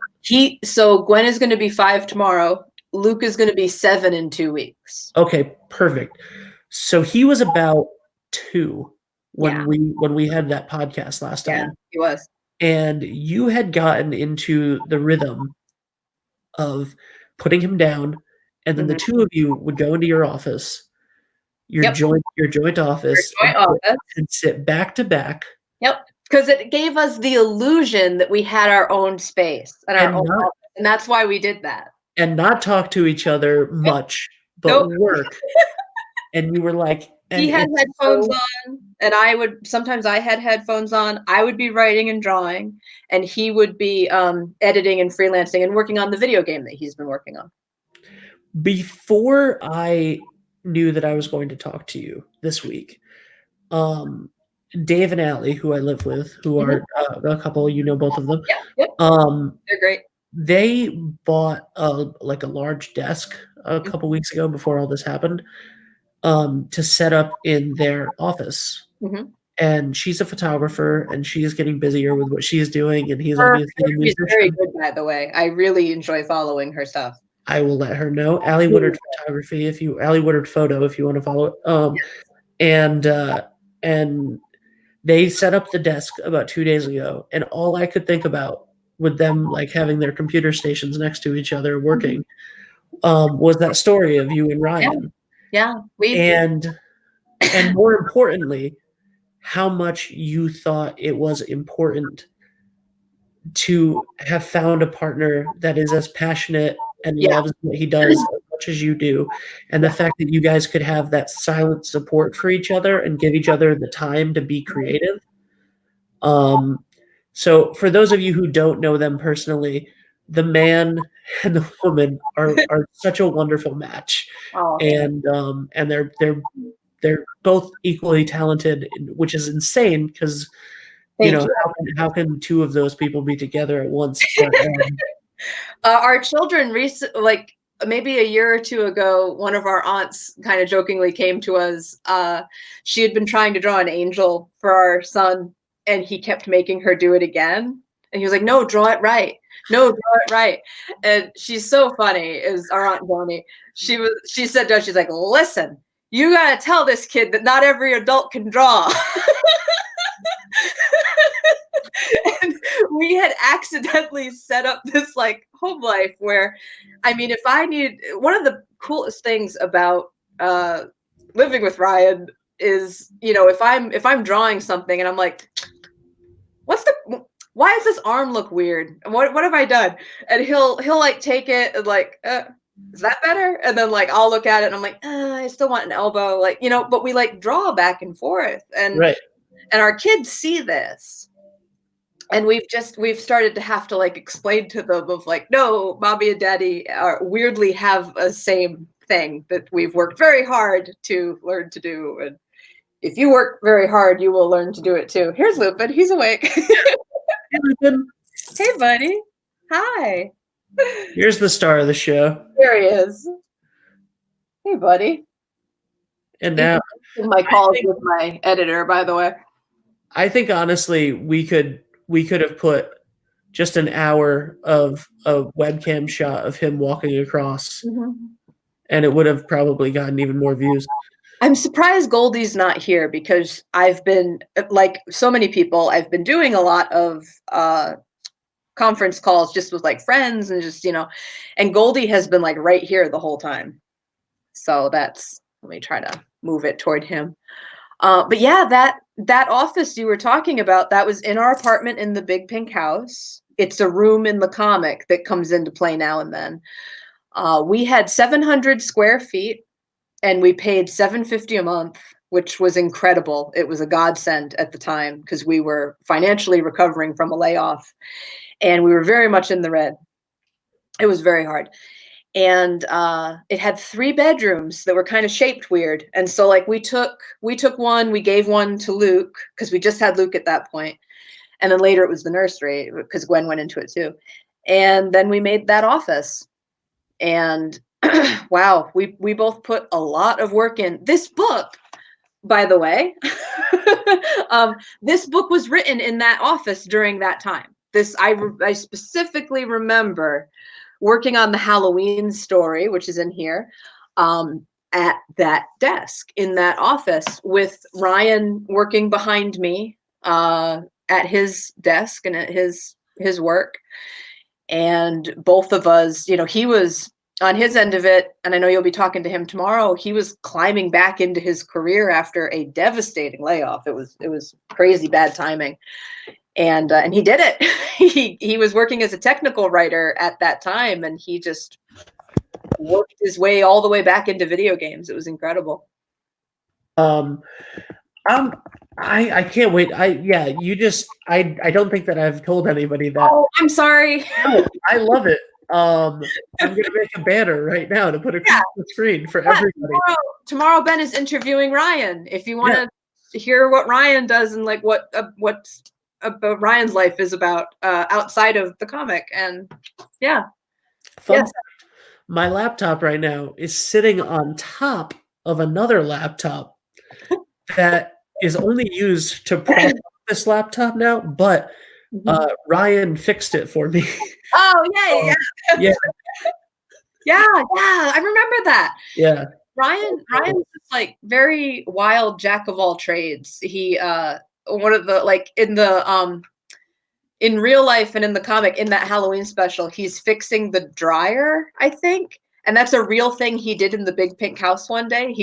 So Gwen is going to be 5 tomorrow. Luke is going to be 7 in 2 weeks. Okay, perfect. So he was about 2 Yeah, when we had that podcast last yeah, time, he was. and you had gotten into the rhythm of putting him down, and then the Mhm. 2 of you would go into your office, Yep, your joint office, our joint office. and sit back to back Yep, because it gave us the illusion that we had our own space and our and own office, and that's why we did that. not talk to each other Yep, much, but nope. work, and you were like He and had it's headphones so on, and I had headphones on. I would be writing and drawing, and he would be, editing and freelancing and working on the video game that he's been working on. before I knew that I was going to talk to you this week, um, Dave and Allie, who I live with, who Mhm. are, a couple, you know both of them, Yep, yep, um, they're great. they bought like, a large desk a Mhm, couple weeks ago before all this happened, to set up in their office, mhm. and she's a photographer, and she is getting busier with what she's doing, and he's Her obviously a photography is very musician. good, by the way. I really enjoy following her stuff. I will let her know. Allie Really Woodard Photography, if you Allie Woodard Photo, if you wanna follow it, and, and they set up the desk about 2 days ago, and all I could think about with them, like, having their computer stations next to each other Mhm. working, was that story of you and Yeah, Ryan, yeah, we and more importantly, how much you thought it was important to have found a partner that is as passionate and yeah, loves what he does as much as you do, and the yeah. fact that you guys could have that silent support for each other and give each other the time to be creative. Um, so for those of you who don't know them personally, the man and the woman are such a wonderful match, Oh, and they're both equally talented, which is insane because you thank know you. how can 2 of those people be together at once? But Our children like maybe a year or 2 ago, one of our aunts kind of jokingly came to us. She had been trying to draw an angel for our son, and he kept making her do it again. And he was like, "No, draw it right. No, draw it right." And she's so funny. Is our aunt Joni? She said to us, she's like, "Listen, you gotta tell this kid that not every adult can draw." And we had accidentally set up this like home life where, I mean, if I need one of the coolest things about uh living with Ryan is, if I'm drawing something and I'm like, what's the why does this arm look weird? What have I done? And he'll like take it and like, is that better? And then like I'll look at it and I'm like, I still want an elbow, like, but we like draw back and forth, right. and our kids see this, and we've started to have to like explain to them of like, no, mommy and daddy are weirdly have a same thing that we've worked very hard to learn to do, and if you work very hard you will learn to do it too. Here's Lupin, he's awake. Hey, Lupin. Hey buddy, hi. Here's the star of the show, There he is. Hey buddy. and He's now listening to my I calls think with my editor, by the way. honestly we could have put just an hour of a webcam shot of him walking across, Mhm. and it would have probably gotten even more views. I'm surprised Goldie's not here because I've been, like so many people, I've been doing a lot of conference calls just with like friends and just, and Goldie has been like right here the whole time. So let me try to move it toward him. But yeah, that office you were talking about, that was in our apartment in the big pink house. It's a room in the comic that comes into play now and then. We had 700 square feet and we paid 750 a month, which was incredible. It was a godsend at the time because we were financially recovering from a layoff and we were very much in the red. It was very hard. And it had 3 bedrooms that were kind of shaped weird. And so like we took one, we gave one to Luke because we just had Luke at that point. And then later it was the nursery because Gwen went into it too. And then we made that office. And wow, we both put a lot of work in. This book, by the way, this book was written in that office during that time. I specifically remember working on the Halloween story, which is in here, at that desk in that office with Ryan working behind me at his desk and at his work. And both of us, you know, he was on his end of it, and I know you'll be talking to him tomorrow. He was climbing back into his career after a devastating layoff. It was crazy bad timing, and he did it. He was working as a technical writer at that time, and he just worked his way all the way back into video games. It was incredible. I can't wait. I don't think that I've told anybody that. Oh, I'm sorry. No, I love it. I'm gonna make a banner right now to put across the screen for everybody. Tomorrow Ben is interviewing Ryan. If you want to hear what Ryan does and like what Ryan's life is about outside of the comic, and Fun fact, my laptop right now is sitting on top of another laptop that is only used to prop up this laptop now, but Ryan fixed it for me. Oh, yeah. Yeah. I remember that. Yeah. Ryan's just like very wild jack of all trades. He one of the like in real life and in the comic, in that Halloween special, he's fixing the dryer, I think. And that's a real thing he did in the Big Pink House one day.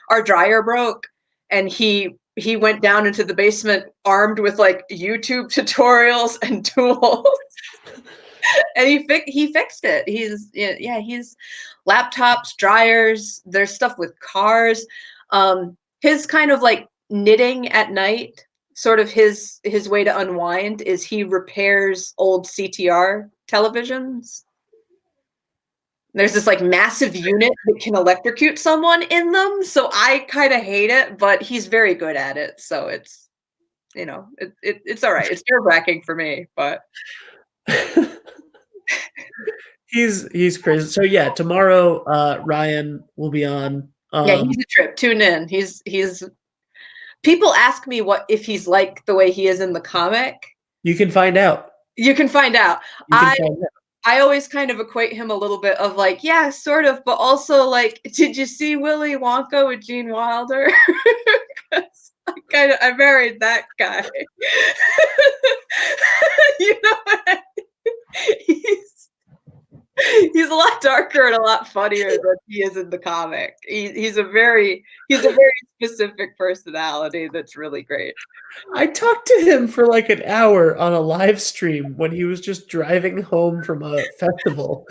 Our dryer broke, and he went down into the basement armed with like YouTube tutorials and tools. And he fixed it. He's laptops, dryers, there's stuff with cars. His kind of like knitting at night, sort of his way to unwind is he repairs old CTR televisions. There's this like massive unit that can electrocute someone in them. So I kind of hate it, but he's very good at it. So it's, you know, it's all right. It's nerve-wracking for me, but he's crazy. So yeah, tomorrow Ryan will be on. He's a trip. Tune in. He's people ask me if he's like the way he is in the comic. You can find out. I always kind of equate him a little bit of like, yeah, sort of, but also like, did you see Willy Wonka with Gene Wilder? I married that guy. You know, he's a lot darker and a lot funnier than he is in the comic. He's a very specific personality that's really great. I talked to him for like an hour on a live stream when he was just driving home from a festival.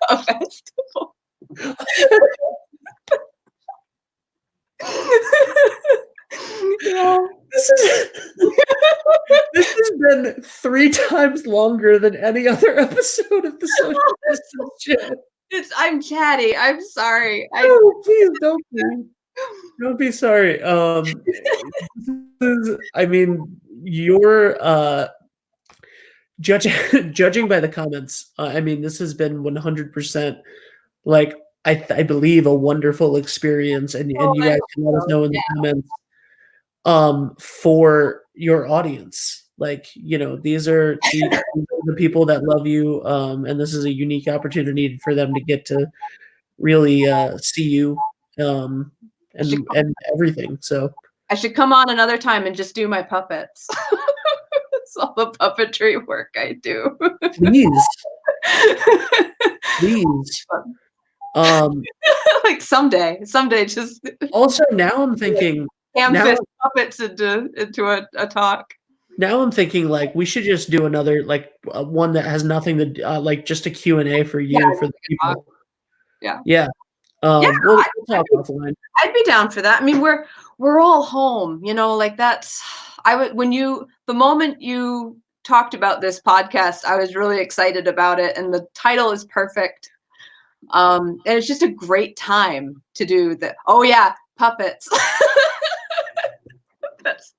A festival. Yeah. This has been 3 times longer than any other episode of the Social Distance Chat. I'm chatty. I'm sorry. No, please don't be. Don't be sorry. I mean, you're judging by the comments. I mean, this has been 100%, like I believe, a wonderful experience, and you guys can let us know in the comments for your audience. Like, you know, these are the people that love you, and this is a unique opportunity for them to get to really see you. And everything. So I should come on another time and just do my puppets. It's all the puppetry work I do. Please. Like someday just also now I'm thinking puppets into a talk. Now I'm thinking like we should just do another like one that has nothing to like just a Q&A for you for the people. Yeah. We'll talk offline. I'd be down for that. I mean, we're all home, you know, like that's the moment you talked about this podcast, I was really excited about it, and the title is perfect. And it's just a great time to do the puppets. that's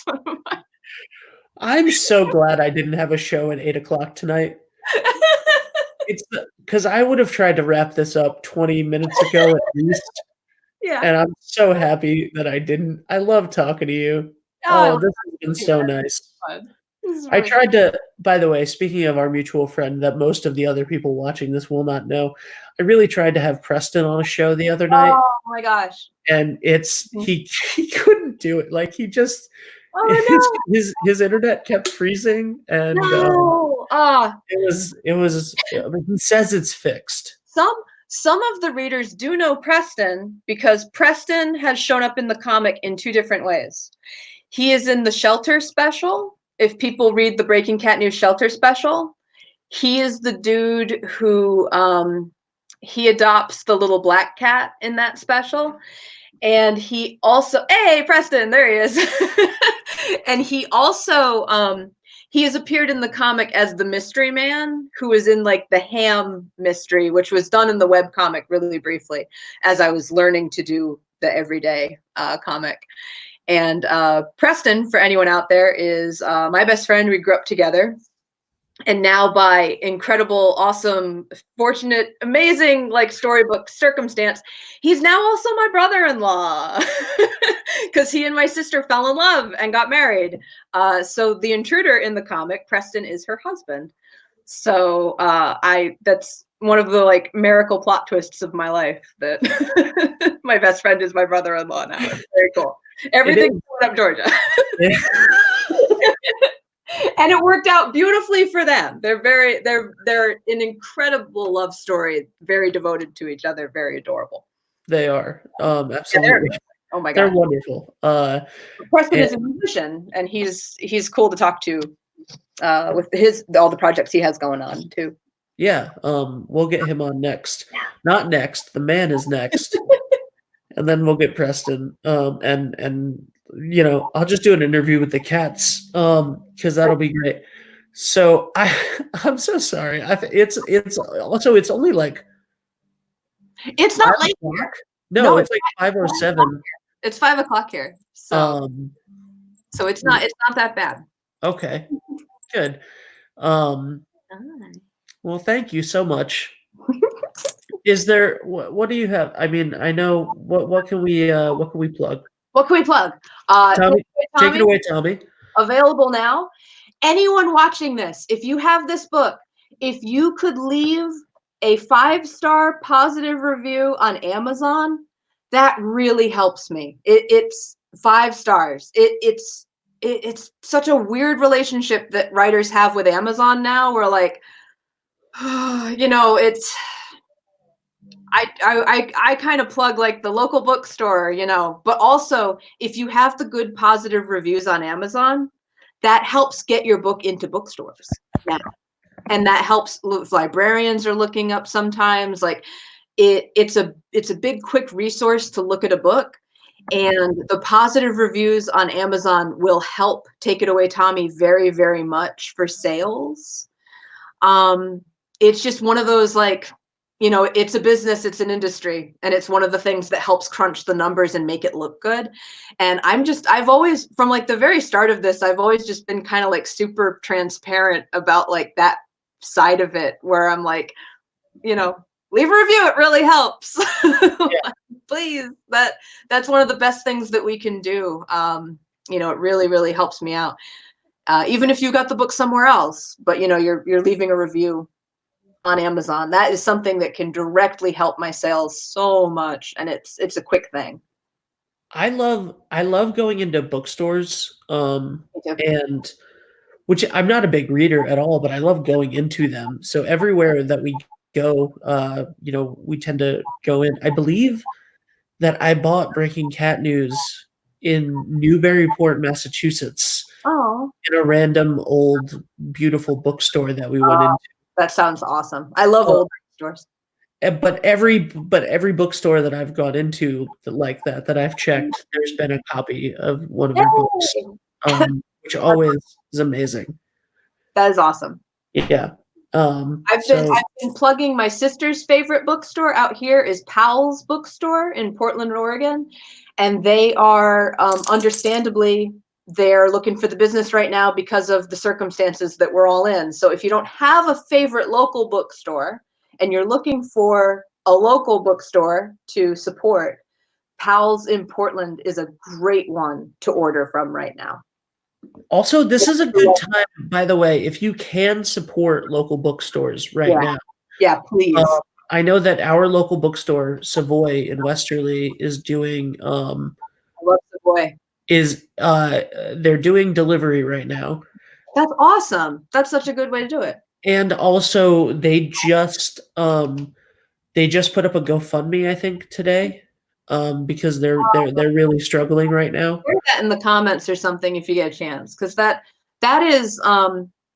one of my I'm so glad I didn't have a show at 8 o'clock tonight. It's because I would have tried to wrap this up 20 minutes ago at least, Yeah. and I'm so happy that I didn't. I love talking to you. Oh, I Oh, love this has been you. so nice. Fun. This is I really good. tried to by the way, speaking of our mutual friend that most of the other people watching this will not know, I really tried to have Preston on a show the other night, Oh my gosh. and it's Mhm. he couldn't do it. Like, he just Oh his internet kept freezing, no. and, No. Ah. he says it's fixed. Some some of the readers do know Preston because Preston has shown up in the comic in two different ways. He is in the Shelter special. If people read the Breaking Cat News Shelter special, he is the dude who he adopts the little black cat in that special. And he also, hey, Preston, there he is. And he also he has appeared in the comic as the mystery man who is in like the Ham mystery, which was done in the web comic really briefly as I was learning to do the everyday comic. And Preston, for anyone out there, is my best friend. We grew up together. And now, by incredible, awesome, fortunate, amazing, like storybook circumstance, he's now also my brother-in-law because he and my sister fell in love and got married. So the intruder in the comic, Preston, is her husband. So that's one of the like miracle plot twists of my life, that my best friend is my brother-in-law now. It's very cool. It Everything's is. going up Georgia. Yeah. And it worked out beautifully for them. They're an incredible love story, very devoted to each other, very adorable. They are, Yeah, they're absolutely. amazing. Oh my They're god. wonderful, Preston and is a musician, and he's cool to talk to with his all the projects he has going on too. yeah, we'll get him on next. Not next, the man is next, and then we'll get Preston, I'll just do an interview with the cats, because that'll be great. So I'm so sorry. It's also it's only like It's five not late o'clock. here. No, No, it's like 5:07. it's 5 o'clock here. So Um, it's not that bad. okay, good. Um, well, thank you so much. Is there what do you have? I mean, I know what can we plug? What can we plug? Tommy, take it Tommy, away, Tommy. available now. Anyone watching this, if you have this book, if you could leave a 5-star positive review on Amazon, that really helps me. It's 5 stars. It's such a weird relationship that writers have with Amazon now. Where like, it's I kind of plug like the local bookstore, but also if you have the good positive reviews on Amazon, that helps get your book into bookstores now. And that helps if librarians are looking up sometimes. Like it's a big quick resource to look at a book. And the positive reviews on Amazon will help Take It Away, Tommy very, very much for sales. It's just one of those like, it's a business, it's an industry, and it's one of the things that helps crunch the numbers and make it look good. And I've always, from like the very start of this, I've always just been kind of like super transparent about like that side of it, where I'm like, leave a review, it really helps. Yeah. Please, that's one of the best things that we can do. It really, really helps me out. Even if you got the book somewhere else, but you're leaving a review on Amazon, that is something that can directly help my sales so much, and it's a quick thing. I love going into bookstores, Me too. and which I'm not a big reader at all, but I love going into them. So everywhere that we go, we tend to go in. I believe that I bought Breaking Cat News in Newburyport, Massachusetts, Oh, in a random old beautiful bookstore that we went into. that sounds awesome. I love Uh, old stores. but every bookstore that I've gone into that I've checked, there's been a copy of one of your books, Yay! which always is amazing. That is awesome. Yeah. I've been So I've been plugging my sister's favorite bookstore out here is Powell's Bookstore in Portland, Oregon, and they are understandably they're looking for the business right now because of the circumstances that we're all in. So if you don't have a favorite local bookstore and you're looking for a local bookstore to support, Powell's in Portland is a great one to order from right now. Also, this is a good time, by the way, if you can support local bookstores right now. Yeah, please. I know that our local bookstore, Savoy in Westerly, is doing I love Savoy. They're doing delivery right now. That's awesome. That's such a good way to do it. And also they just put up a GoFundMe, I think, today. Because they're really struggling right now. Share that in the comments or something if you get a chance, because that is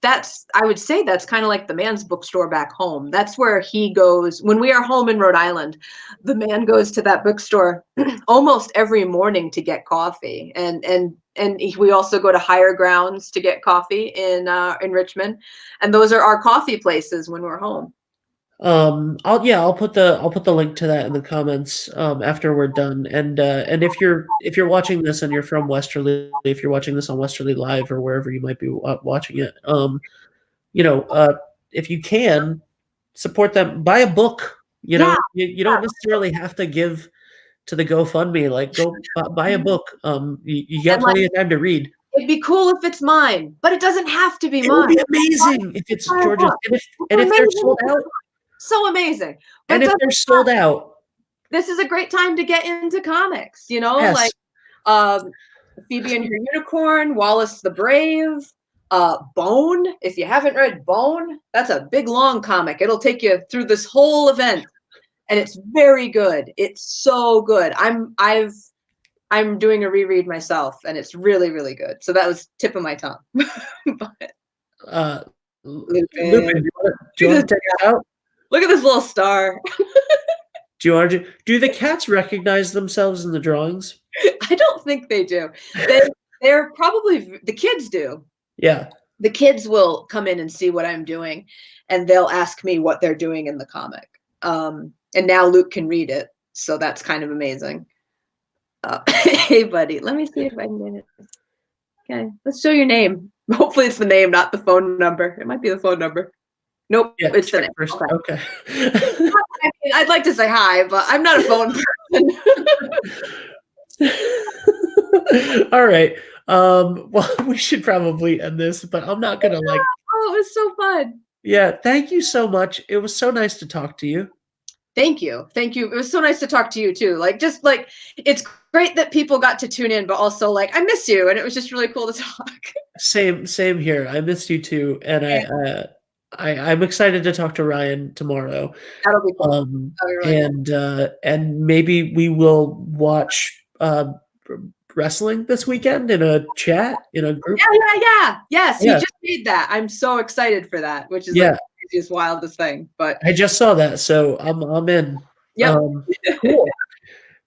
that's, I would say that's kind of like the man's bookstore back home. That's where he goes when we are home in Rhode Island. The man goes to that bookstore almost every morning to get coffee, and we also go to Higher Grounds to get coffee in Richmond, and those are our coffee places when we're home. I'll put the link to that in the comments after we're done. And if you're watching this and you're from Westerly, if you're watching this on Westerly Live or wherever you might be watching it, if you can support them, buy a book. You know, you don't necessarily have to give to the GoFundMe. Like, go buy a book. You got plenty of time to read. It'd be cool if it's mine, but it doesn't have to be mine. It would be amazing if it's Georgia's. And if they're sold out. So amazing. But and if they're sold out, this is a great time to get into comics, you know, yes. Like Phoebe and Her Unicorn, Wallace the Brave, Bone. If you haven't read Bone, that's a big, long comic. It'll take you through this whole event, and it's very good. It's so good. I'm doing a reread myself, and it's really, really good. So that was tip of my tongue. But, Lupin, do you want to take it out? Look at this little star. Do the cats recognize themselves in the drawings? I don't think they do. They're probably, the kids do. Yeah. The kids will come in and see what I'm doing, and they'll ask me what they're doing in the comic. And now Luke can read it, so that's kind of amazing. Hey, buddy, let me see if I can get it. Okay, let's show your name. Hopefully it's the name, not the phone number. It might be the phone number. Nope, yeah, it's the name. First. Okay. I mean, I'd like to say hi, but I'm not a phone person. All right. Well, we should probably end this, but I'm not gonna like. Oh, it was so fun. Yeah, thank you so much. It was so nice to talk to you. Thank you. Thank you. It was so nice to talk to you too. Like, just like, it's great that people got to tune in, but also like, I miss you, and it was just really cool to talk. Same here. I missed you too, and yeah. I'm excited to talk to Ryan tomorrow. That'll be cool. That'll be really cool. And maybe we will watch wrestling this weekend in a chat, in a group. Yeah. Yes, he just made that. I'm so excited for that, which is like the craziest, wildest thing. But I just saw that, so I'm in. Yep. Cool.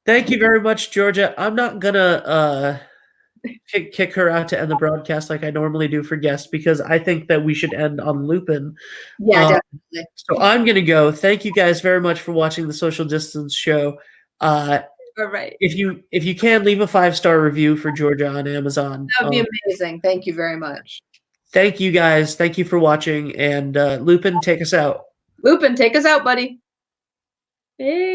Thank you very much, Georgia. I'm not gonna kick her out to end the broadcast like I normally do for guests, because I think that we should end on Lupin. Yeah, definitely. So I'm going to go. Thank you guys very much for watching the Social Distance Show. All right. If you can, leave a 5-star review for Georgia on Amazon. That would be amazing. Thank you very much. Thank you guys. Thank you for watching. And Lupin, take us out. Lupin, take us out, buddy. Hey.